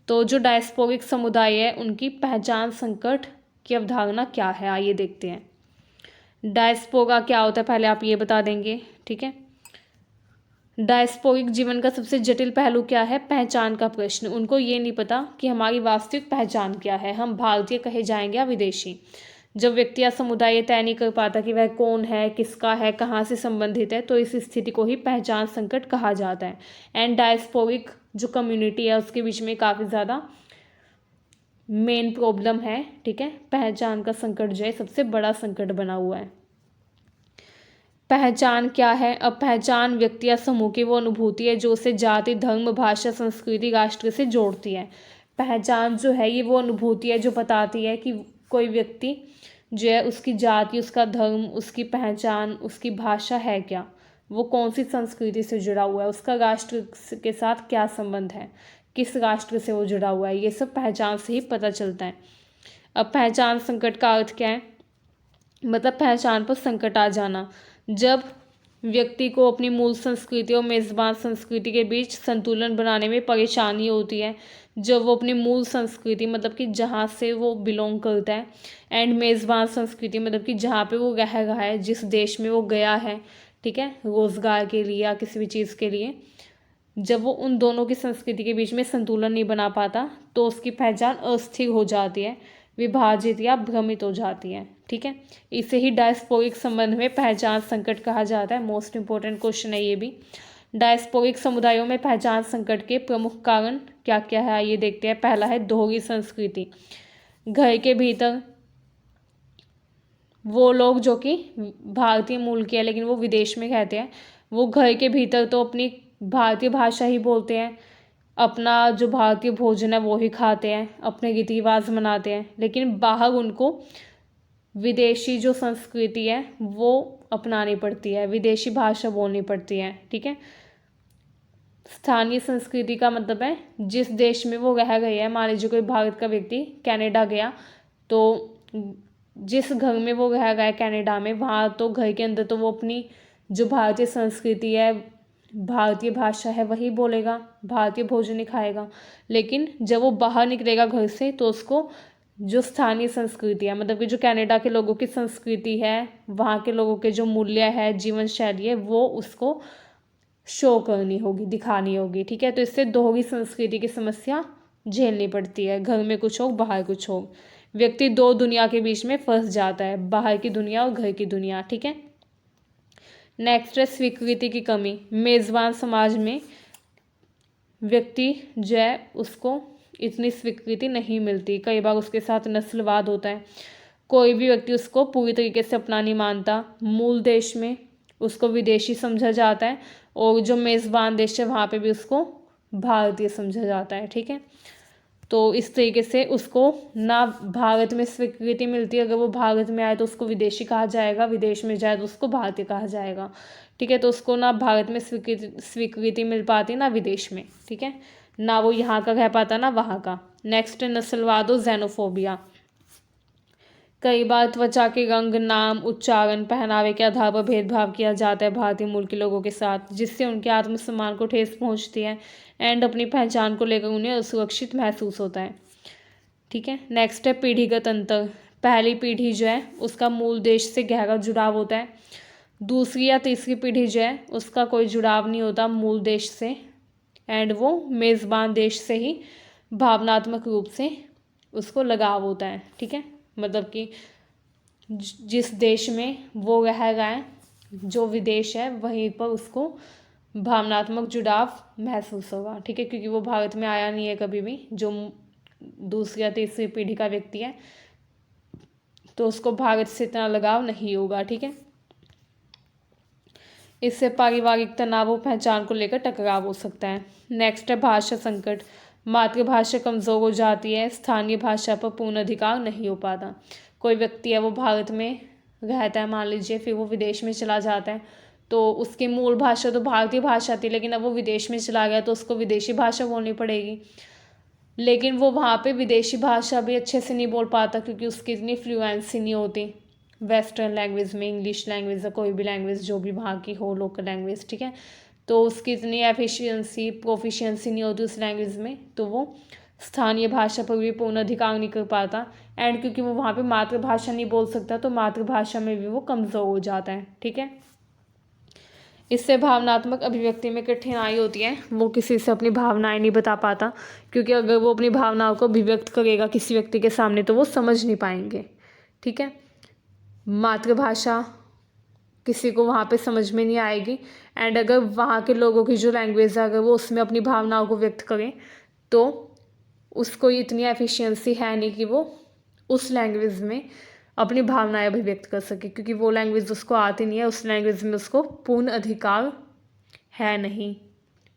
तो जो डायस्पोरिक समुदाय है उनकी पहचान संकट की अवधारणा क्या है, आइए देखते हैं। डायस्पोरा क्या होता है पहले आप ये बता देंगे, ठीक है। डायस्पोरिक जीवन का सबसे जटिल पहलू क्या है, पहचान का प्रश्न। उनको ये नहीं पता कि हमारी वास्तविक पहचान क्या है, हम भारतीय कहे जाएंगे या विदेशी। जब व्यक्ति या समुदाय तय नहीं कर पाता कि वह कौन है, किसका है, कहाँ से संबंधित है, तो इस स्थिति को ही पहचान संकट कहा जाता है। एंड डायस्पोरिक जो कम्युनिटी है उसके बीच में काफ़ी ज़्यादा मेन प्रॉब्लम है, ठीक है। पहचान का संकट जो है सबसे बड़ा संकट बना हुआ है। पहचान क्या है, अब पहचान व्यक्ति या समूह की वो अनुभूति है जो उसे जाति, धर्म, भाषा, संस्कृति, राष्ट्र से जोड़ती है। पहचान जो है ये वो अनुभूति है जो बताती है कि कोई व्यक्ति जो है उसकी जाति, उसका धर्म, उसकी पहचान, उसकी भाषा है क्या, वो कौन सी संस्कृति से जुड़ा हुआ है, उसका राष्ट्र के साथ क्या संबंध है, किस राष्ट्र से वो जुड़ा हुआ है, ये सब पहचान से ही पता चलता है। अब पहचान संकट का अर्थ क्या है, मतलब पहचान पर संकट आ जाना, जब व्यक्ति को अपनी मूल संस्कृति और मेज़बान संस्कृति के बीच संतुलन बनाने में परेशानी होती है। जब वो अपनी मूल संस्कृति मतलब कि जहाँ से वो बिलोंग करता है एंड मेज़बान संस्कृति मतलब कि जहाँ पे वो रह रहा है, जिस देश में वो गया है, ठीक है, रोज़गार के लिए या किसी भी चीज़ के लिए, जब वो उन दोनों की संस्कृति के बीच में संतुलन नहीं बना पाता तो उसकी पहचान अस्थिर हो जाती है, विभाजित या भ्रमित हो जाती हैं। ठीक है, इसे ही डायस्पोरिक संबंध में पहचान संकट कहा जाता है। मोस्ट इंपॉर्टेंट क्वेश्चन है ये भी। डायस्पोरिक समुदायों में पहचान संकट के प्रमुख कारण क्या क्या है आइए देखते हैं। पहला है दोहरी संस्कृति। घर के भीतर वो लोग जो कि भारतीय मूल के हैं लेकिन वो विदेश में रहते हैं, वो घर के भीतर तो अपनी भारतीय भाषा ही बोलते हैं, अपना जो भारतीय भोजन है वो ही खाते हैं, अपने रीति रिवाज मनाते हैं, लेकिन बाहर उनको विदेशी जो संस्कृति है वो अपनानी पड़ती है, विदेशी भाषा बोलनी पड़ती है। ठीक है, स्थानीय संस्कृति का मतलब है जिस देश में वो रह गए हैं। मान लीजिए कोई भारत का व्यक्ति कनाडा गया, तो जिस घर में वो रह गया कनाडा में, वहाँ तो घर के अंदर तो वो अपनी जो भारतीय संस्कृति है, भारतीय भाषा है वही बोलेगा, भारतीय भोजन ही खाएगा। लेकिन जब वो बाहर निकलेगा घर से तो उसको जो स्थानीय संस्कृति है, मतलब कि जो कनाडा के लोगों की संस्कृति है, वहाँ के लोगों के जो मूल्य है, जीवन शैली है, वो उसको शो करनी होगी, दिखानी होगी। ठीक है, तो इससे दोहरी संस्कृति की समस्या झेलनी पड़ती है। घर में कुछ हो, बाहर कुछ हो, व्यक्ति दो दुनिया के बीच में फंस जाता है, बाहर की दुनिया और घर की दुनिया। ठीक है, नेक्स्ट है स्वीकृति की कमी। मेज़बान समाज में व्यक्ति जो है उसको इतनी स्वीकृति नहीं मिलती, कई बार उसके साथ नस्लवाद होता है, कोई भी व्यक्ति उसको पूरी तरीके से अपना नहीं मानता। मूल देश में उसको विदेशी समझा जाता है और जो मेज़बान देश है वहाँ पे भी उसको भारतीय समझा जाता है। ठीक है, तो इस तरीके से उसको ना भारत में स्वीकृति मिलती है, अगर वो भारत में आए तो उसको विदेशी कहा जाएगा, विदेश में जाए तो उसको भारतीय कहा जाएगा। ठीक है, तो उसको ना भारत में स्वीकृति मिल पाती ना विदेश में। ठीक है, ना वो यहाँ का रह पाता ना वहाँ का। नेक्स्ट है नस्लवाद और जेनोफोबिया। कई बार त्वचा के रंग, नाम, उच्चारण, पहनावे के आधार पर भेदभाव किया जाता है भारतीय मूल के लोगों के साथ, जिससे उनके आत्मसम्मान को ठेस पहुंचती है एंड अपनी पहचान को लेकर उन्हें असुरक्षित महसूस होता है। ठीक है, नेक्स्ट है पीढ़ीगत अंतर। पहली पीढ़ी जो है उसका मूल देश से गहरा जुड़ाव होता है, दूसरी या तीसरी पीढ़ी जो है उसका कोई जुड़ाव नहीं होता मूल देश से, एंड वो मेज़बान देश से ही भावनात्मक रूप से उसको लगाव होता है। ठीक है, मतलब कि जिस देश में वो रह रहा है, जो विदेश है, वहीं पर उसको भावनात्मक जुड़ाव महसूस होगा। ठीक है, क्योंकि वो भारत में आया नहीं है कभी भी, जो दूसरी या तीसरी पीढ़ी का व्यक्ति है, तो उसको भारत से इतना लगाव नहीं होगा। ठीक है, इससे पारिवारिक तनाव और पहचान को लेकर टकराव हो सकता है। नेक्स्ट है भाषा संकट। मातृभाषा कमज़ोर हो जाती है, स्थानीय भाषा पर पूर्ण अधिकार नहीं हो पाता। कोई व्यक्ति है वो भारत में रहता है मान लीजिए, फिर वो विदेश में चला जाता है, तो उसकी मूल भाषा तो भारतीय भाषा थी, लेकिन अब वो विदेश में चला गया तो उसको विदेशी भाषा बोलनी पड़ेगी। लेकिन वो वहाँ पे विदेशी भाषा भी अच्छे से नहीं बोल पाता क्योंकि उसकी इतनी फ्लुएंसी नहीं होती वेस्टर्न लैंग्वेज में, इंग्लिश लैंग्वेज या कोई भी लैंग्वेज जो भी वहाँ की हो, लोकल लैंग्वेज। ठीक है, तो उसकी इतनी एफिशिएंसी, प्रोफिशिएंसी नहीं होती उस लैंग्वेज में, तो वो स्थानीय भाषा पर भी पूर्ण अधिकार नहीं कर पाता। एंड क्योंकि वो वहाँ पे मातृभाषा नहीं बोल सकता तो मातृभाषा में भी वो कमज़ोर हो जाता है। ठीक है, इससे भावनात्मक अभिव्यक्ति में कठिनाई होती है, वो किसी से अपनी भावनाएं नहीं बता पाता, क्योंकि अगर वो अपनी भावनाओं को अभिव्यक्त करेगा किसी व्यक्ति के सामने तो वो समझ नहीं पाएंगे। ठीक है, मातृभाषा किसी को वहाँ पे समझ में नहीं आएगी, एंड अगर वहाँ के लोगों की जो लैंग्वेज है अगर वो उसमें अपनी भावनाओं को व्यक्त करें तो उसको इतनी एफिशिएंसी है नहीं कि वो उस लैंग्वेज में अपनी भावनाएं अभिव्यक्त कर सके, क्योंकि वो लैंग्वेज उसको आती नहीं है, उस लैंग्वेज में उसको पूर्ण अधिकार है नहीं,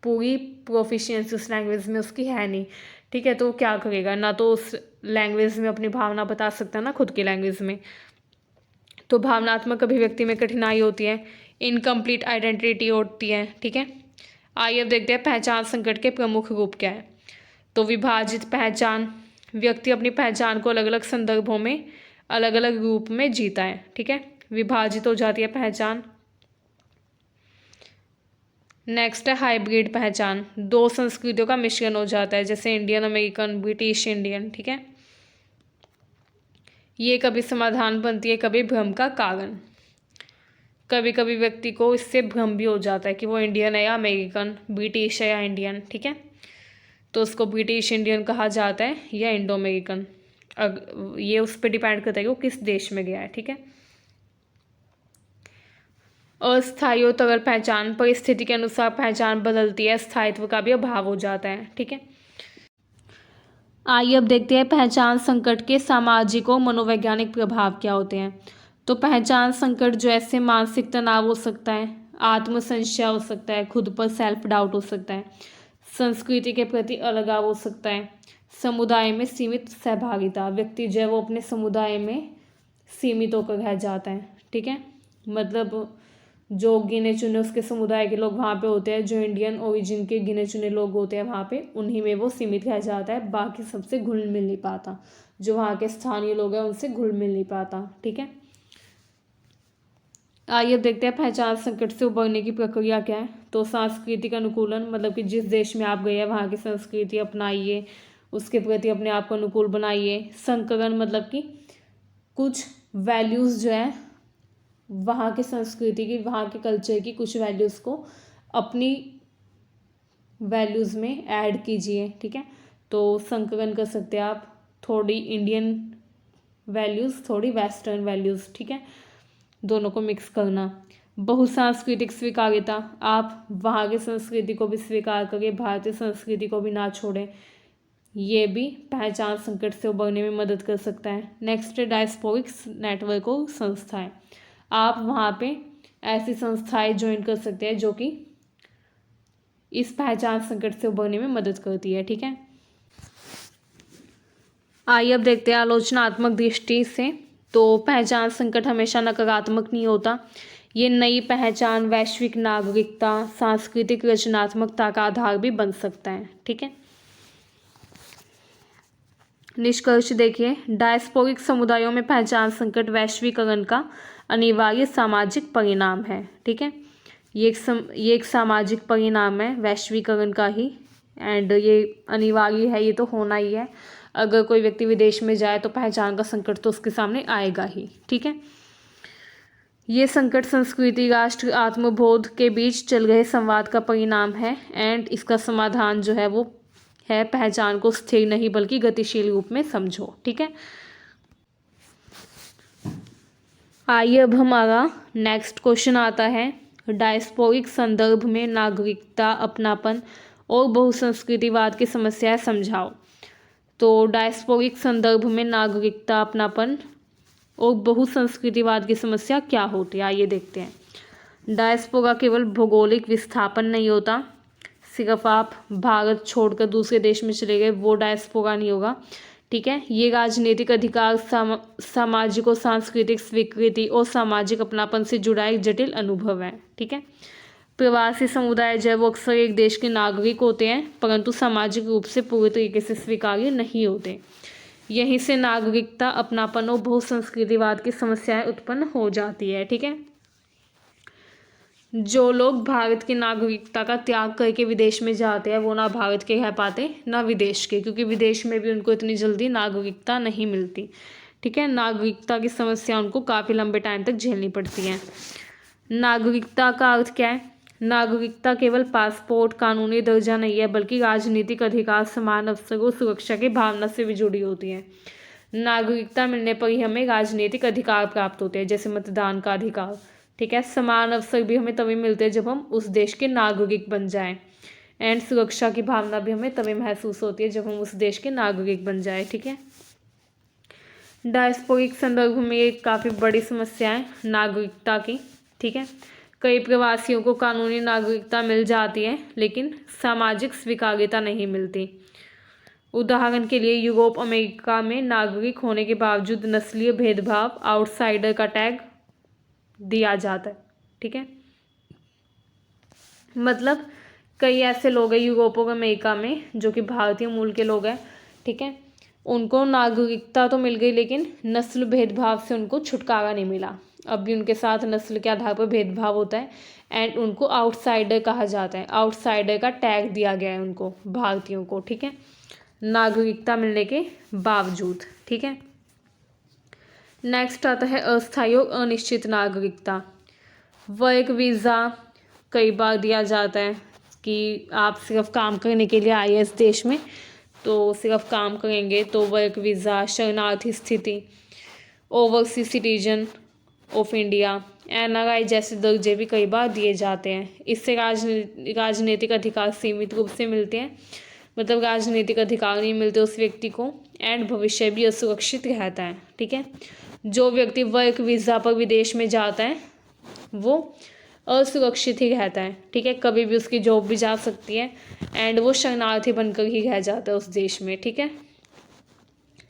पूरी प्रोफिशिएंसी उस लैंग्वेज में उसकी है नहीं। ठीक है, तो वो क्या करेगा, ना तो उस लैंग्वेज में अपनी भावना बता सकता ना खुद की लैंग्वेज में, तो भावनात्मक अभिव्यक्ति में कठिनाई होती है, इनकम्प्लीट आइडेंटिटी होती है। ठीक है, आइए अब देखते हैं पहचान संकट के प्रमुख रूप क्या है। तो विभाजित पहचान, व्यक्ति अपनी पहचान को अलग अलग संदर्भों में अलग अलग रूप में जीता है। ठीक है, विभाजित हो जाती है पहचान। नेक्स्ट है हाइब्रिड पहचान, दो संस्कृतियों का मिश्रण हो जाता है, जैसे इंडियन अमेरिकन, ब्रिटिश इंडियन। ठीक है, ये कभी समाधान बनती है, कभी भ्रम का कारण। कभी कभी व्यक्ति को इससे भ्रम भी हो जाता है कि वो इंडियन है या अमेरिकन, ब्रिटिश है या इंडियन। ठीक है, तो उसको ब्रिटिश इंडियन कहा जाता है या इंडो अमेरिकन। ये उस पर डिपेंड करता है कि वो किस देश में गया है। ठीक है। अस्थायी और तरल पहचान, परिस्थिति के अनुसार पहचान बदलती है, स्थायित्व का भी अभाव हो जाता है। ठीक है। आइए अब देखते हैं पहचान संकट के सामाजिक और मनोवैज्ञानिक प्रभाव क्या होते हैं। तो पहचान संकट जो ऐसे मानसिक तनाव हो सकता है, आत्मसंशय हो सकता है, खुद पर सेल्फ डाउट हो सकता है, संस्कृति के प्रति अलगाव हो सकता है, समुदाय में सीमित सहभागिता, व्यक्ति जो है वो अपने समुदाय में सीमित होकर रह जाता है। ठीक है। मतलब जो गिने चुने उसके समुदाय के लोग वहाँ पे होते हैं, जो इंडियन ओरिजिन के गिने चुने लोग होते हैं वहाँ पे, उन्हीं में वो सीमित रह जाता है, बाकी सबसे घुल मिल नहीं पाता, जो वहाँ के स्थानीय लोग हैं उनसे घुल मिल नहीं पाता। ठीक है। आइए अब देखते हैं पहचान संकट से उबरने की प्रक्रिया क्या है। तो सांस्कृतिक अनुकूलन, मतलब कि जिस देश में आप गए हैं वहाँ की संस्कृति अपनाइए, उसके प्रति अपने आप को अनुकूल बनाइए। संकरण मतलब कि कुछ वैल्यूज़ जो है वहाँ की संस्कृति की, वहाँ के कल्चर की कुछ वैल्यूज़ को अपनी वैल्यूज़ में ऐड कीजिए। ठीक है। तो संकलन कर सकते हैं आप, थोड़ी इंडियन वैल्यूज़, थोड़ी वेस्टर्न वैल्यूज़। ठीक है। दोनों को मिक्स करना। बहुसांस्कृतिक स्वीकार्यता, आप वहाँ की संस्कृति को भी स्वीकार करें, भारतीय संस्कृति को भी ना छोड़ें, ये भी पहचान संकट से उबरने में मदद कर सकता है। नेक्स्ट है डायस्पोरिक नेटवर्क और संस्थाएं, आप वहाँ पे ऐसी संस्थाएं ज्वाइन कर सकते हैं जो कि इस पहचान संकट से उबरने में मदद करती है। ठीक है। आइए अब देखते हैं आलोचनात्मक दृष्टि से। तो पहचान संकट हमेशा नकारात्मक नहीं होता, ये नई पहचान, वैश्विक नागरिकता, सांस्कृतिक रचनात्मकता का आधार भी बन सकता है। ठीक है। निष्कर्ष देखिए, डायस्पोरिक समुदायों में पहचान संकट वैश्वीकरण का अनिवार्य सामाजिक परिणाम है। ठीक है। ये एक सामाजिक परिणाम है वैश्वीकरण का ही, एंड ये अनिवार्य है, ये तो होना ही है। अगर कोई व्यक्ति विदेश में जाए तो पहचान का संकट तो उसके सामने आएगा ही। ठीक है। ये संकट संस्कृति, राष्ट्र, आत्मबोध के बीच चल रहे संवाद का परिणाम है, एंड इसका समाधान जो है वो है पहचान को स्थिर नहीं बल्कि गतिशील रूप में समझो। ठीक है। आइए अब हमारा नेक्स्ट क्वेश्चन आता है, डायस्पोरिक संदर्भ में नागरिकता, अपनापन और बहुसंस्कृतिवाद की समस्याएं समझाओ। तो डायस्पोरिक संदर्भ में नागरिकता, अपनापन और बहुसंस्कृतिवाद की समस्या क्या होती है, आइए देखते हैं। डायस्पोरा केवल भौगोलिक विस्थापन नहीं होता, सिर्फ आप भारत छोड़कर दूसरे देश में चले गए वो डायस्पोरा नहीं होगा। ठीक है। ये राजनीतिक अधिकार, सामाजिक और सांस्कृतिक स्वीकृति और सामाजिक अपनापन से जुड़ा एक जटिल अनुभव है। ठीक है। प्रवासी समुदाय जो है वो अक्सर एक देश के नागरिक होते हैं, परंतु सामाजिक रूप से पूरी तरीके से स्वीकार्य नहीं होते। यहीं से नागरिकता, अपनापन और बहुसंस्कृतिवाद की समस्याएं उत्पन्न हो जाती है। ठीक है। जो लोग भारत की नागरिकता का त्याग करके विदेश में जाते हैं वो ना भारत के रह पाते ना विदेश के, क्योंकि विदेश में भी उनको इतनी जल्दी नागरिकता नहीं मिलती। ठीक है। नागरिकता की समस्या उनको काफ़ी लंबे टाइम तक झेलनी पड़ती है। नागरिकता का अर्थ क्या है? नागरिकता केवल पासपोर्ट, कानूनी दर्जा नहीं है, बल्कि राजनीतिक अधिकार, समान अवसर और सुरक्षा की भावना से भी जुड़ी होती है। नागरिकता मिलने पर ही हमें राजनीतिक अधिकार प्राप्त होते हैं, जैसे मतदान का अधिकार। ठीक है। समान अवसर भी हमें तभी मिलते हैं जब हम उस देश के नागरिक बन जाएं, एंड सुरक्षा की भावना भी हमें तभी महसूस होती है जब हम उस देश के नागरिक बन जाएं। ठीक है। डायस्पोरिक संदर्भ में एक काफ़ी बड़ी समस्या है नागरिकता की। ठीक है। कई प्रवासियों को कानूनी नागरिकता मिल जाती है लेकिन सामाजिक स्वीकार्यता नहीं मिलती। उदाहरण के लिए यूरोप, अमेरिका में नागरिक होने के बावजूद नस्लीय भेदभाव, आउटसाइडर का टैग दिया जाता है। ठीक है। मतलब कई ऐसे लोग हैं यूरोप और अमेरिका में जो कि भारतीय मूल के लोग हैं। ठीक है। उनको नागरिकता तो मिल गई लेकिन नस्ल भेदभाव से उनको छुटकारा नहीं मिला। अब भी उनके साथ नस्ल के आधार पर भेदभाव होता है, एंड उनको आउटसाइडर कहा जाता है। आउटसाइडर का टैग दिया गया है उनको, भारतीयों को। ठीक है। नागरिकता मिलने के बावजूद। ठीक है। नेक्स्ट आता है अस्थायी और अनिश्चित नागरिकता। वर्क वीज़ा कई बार दिया जाता है कि आप सिर्फ काम करने के लिए आए हैं इस देश में, तो सिर्फ काम करेंगे, तो वर्क वीज़ा, शरणार्थी स्थिति, overseas citizen of India, NRI जैसे दर्जे भी कई बार दिए जाते हैं। इससे राजनीतिक अधिकार सीमित रूप से मिलते हैं, मतलब राजनीतिक अधिकार नहीं मिलते उस व्यक्ति को, एंड भविष्य भी असुरक्षित रहता है। ठीक है, जो व्यक्ति वर्क वीज़ा पर विदेश में जाता है वो असुरक्षित ही रहता है। ठीक है, कभी भी उसकी जॉब भी जा सकती है एंड वो शरणार्थी बनकर ही रह जाता है उस देश में। ठीक है,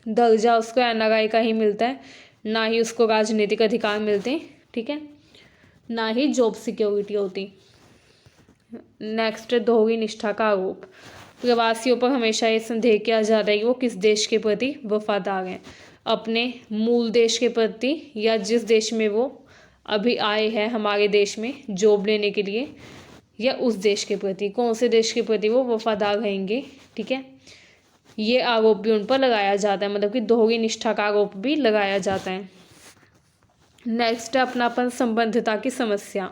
दर्जा उसको NRI का ही मिलता है, ना ही उसको राजनीतिक अधिकार मिलते। ठीक है, ना ही जॉब सिक्योरिटी होती। नेक्स्ट, दोहरी निष्ठा का आरोप। प्रवासियों पर हमेशा ये संदेह किया जाता है कि वो किस देश के प्रति वफादार हैं, अपने मूल देश के प्रति या जिस देश में वो अभी आए हैं हमारे देश में जॉब लेने के लिए, या उस देश के प्रति, कौन से देश के प्रति वो वफादार रहेंगे। ठीक है, ये आरोप भी उन पर लगाया जाता है, मतलब कि दोहरी निष्ठा का आरोप भी लगाया जाता है। नेक्स्ट है अपनापन संबद्धता की समस्या।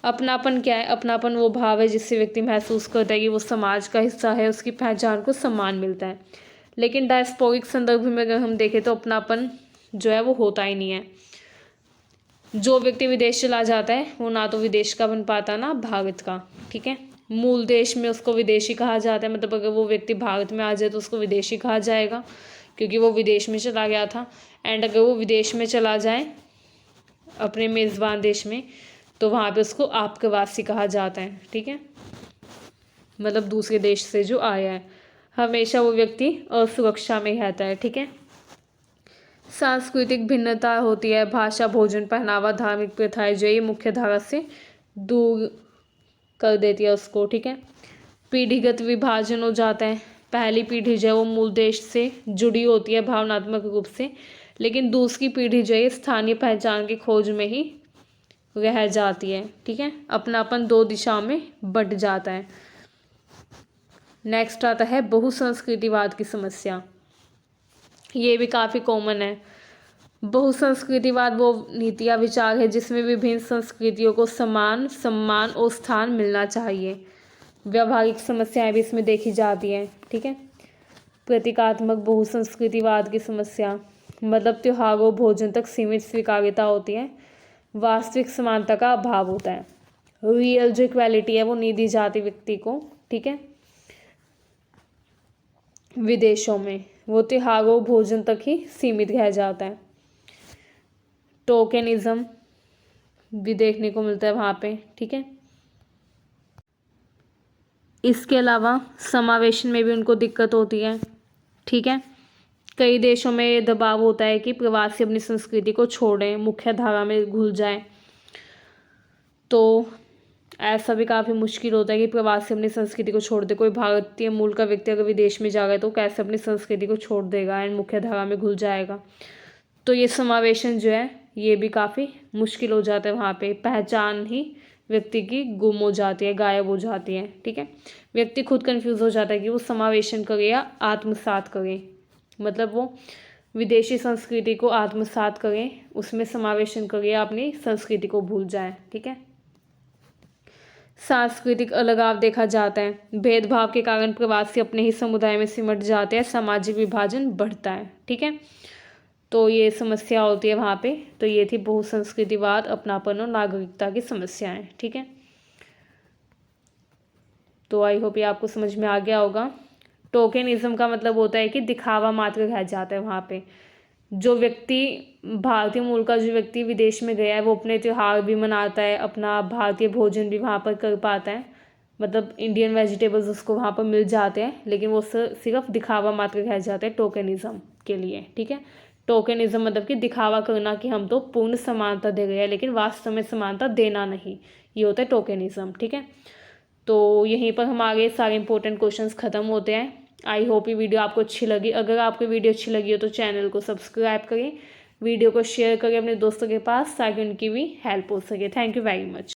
अपनापन क्या है? अपनापन वो भाव है जिससे व्यक्ति महसूस करता है कि वो समाज का हिस्सा है, उसकी पहचान को सम्मान मिलता है। लेकिन डायस्पोरिक संदर्भ में अगर हम देखें तो अपनापन जो है वो होता ही नहीं है। जो व्यक्ति विदेश चला जाता है वो ना तो विदेश का बन पाता ना भारत का। ठीक है, मूल देश में उसको विदेशी कहा जाता है, मतलब अगर वो व्यक्ति भारत में आ जाए तो उसको विदेशी कहा जाएगा क्योंकि वो विदेश में चला गया था। एंड अगर वो विदेश में चला जाए अपने मेज़बान देश में तो वहाँ पे उसको आप्रवासी कहा जाता है। ठीक है, मतलब दूसरे देश से जो आया है, हमेशा वो व्यक्ति असुरक्षा में रहता है। ठीक है, सांस्कृतिक भिन्नता होती है, भाषा, भोजन, पहनावा, धार्मिक प्रथाएं जो ये मुख्य धारा से दूर कर देती है उसको। ठीक है, पीढ़ीगत विभाजन हो जाता है। पहली पीढ़ी जो है वो मूल देश से जुड़ी होती है भावनात्मक रूप से, लेकिन दूसरी पीढ़ी जो है स्थानीय पहचान की खोज में ही रह जाती है। ठीक है, अपनापन दो दिशाओं में बंट जाता है। नेक्स्ट आता है बहुसंस्कृतिवाद की समस्या। ये भी काफ़ी कॉमन है। बहुसंस्कृतिवाद वो नीति या विचार है जिसमें विभिन्न संस्कृतियों को समान सम्मान और स्थान मिलना चाहिए। व्यावहारिक समस्याएं भी इसमें देखी जाती हैं। ठीक है, प्रतीकात्मक बहुसंस्कृतिवाद की समस्या, मतलब त्योहारों भोजन तक सीमित स्वीकार्यता होती है, वास्तविक समानता का अभाव होता है। रियल जो इक्वालिटी है वो नहीं दी जाती व्यक्ति को। ठीक है, विदेशों में वो त्योहारों भोजन तक ही सीमित रह जाता है। टोकेनिज्म भी देखने को मिलता है वहाँ पे। ठीक है, इसके अलावा समावेशन में भी उनको दिक्कत होती है। ठीक है, कई देशों में ये दबाव होता है कि प्रवासी अपनी संस्कृति को छोड़ें, मुख्य धारा में घुल जाएं। तो ऐसा भी काफ़ी मुश्किल होता है कि प्रवासी अपनी संस्कृति को छोड़ दे। कोई भारतीय मूल का व्यक्ति अगर विदेश में जा रहा है तो कैसे अपनी संस्कृति को छोड़ देगा एंड मुख्य धारा में घुल जाएगा। तो ये समावेशन जो है ये भी काफ़ी मुश्किल हो जाता है। वहाँ पे पहचान ही व्यक्ति की गुम हो जाती है, गायब हो जाती है। ठीक है, व्यक्ति खुद कन्फ्यूज़ हो जाता है कि वो समावेशन करे या आत्मसात करे, मतलब वो विदेशी संस्कृति को आत्मसात करें, उसमें समावेशन करें या अपनी संस्कृति को भूल जाए। ठीक है, सांस्कृतिक अलगाव देखा जाता है। भेदभाव के कारण प्रवासी अपने ही समुदाय में सिमट जाते हैं, सामाजिक विभाजन बढ़ता है। ठीक है, तो ये समस्या होती है वहाँ पे। तो ये थी बहुसंस्कृतिवाद, अपनापन और नागरिकता की समस्याएं। ठीक है, तो आई होप ये आपको समझ में आ गया होगा। टोकेनिज्म का मतलब होता है कि दिखावा मात्र रह जाता है वहाँ पे। जो व्यक्ति भारतीय मूल का जो व्यक्ति विदेश में गया है वो अपने त्यौहार भी मनाता है, अपना भारतीय भोजन भी वहाँ पर कर पाता है, मतलब इंडियन वेजिटेबल्स उसको वहाँ पर मिल जाते हैं, लेकिन वो सिर्फ दिखावा मात्र रह जाते हैं टोकेनिज्म के लिए। ठीक है, टोकेनिज्म मतलब कि दिखावा करना कि हम तो पूर्ण समानता दे रहे हैं लेकिन वास्तव में समानता देना नहीं, ये होता है टोकेनिज्म। ठीक है, तो यहीं पर हमारे सारे इंपॉर्टेंट क्वेश्चंस ख़त्म होते हैं। आई होप ये वीडियो आपको अच्छी लगी। अगर आपको वीडियो अच्छी लगी हो तो चैनल को सब्सक्राइब करें, वीडियो को शेयर करें अपने दोस्तों के पास ताकि उनकी भी हेल्प हो सके। Thank you very much.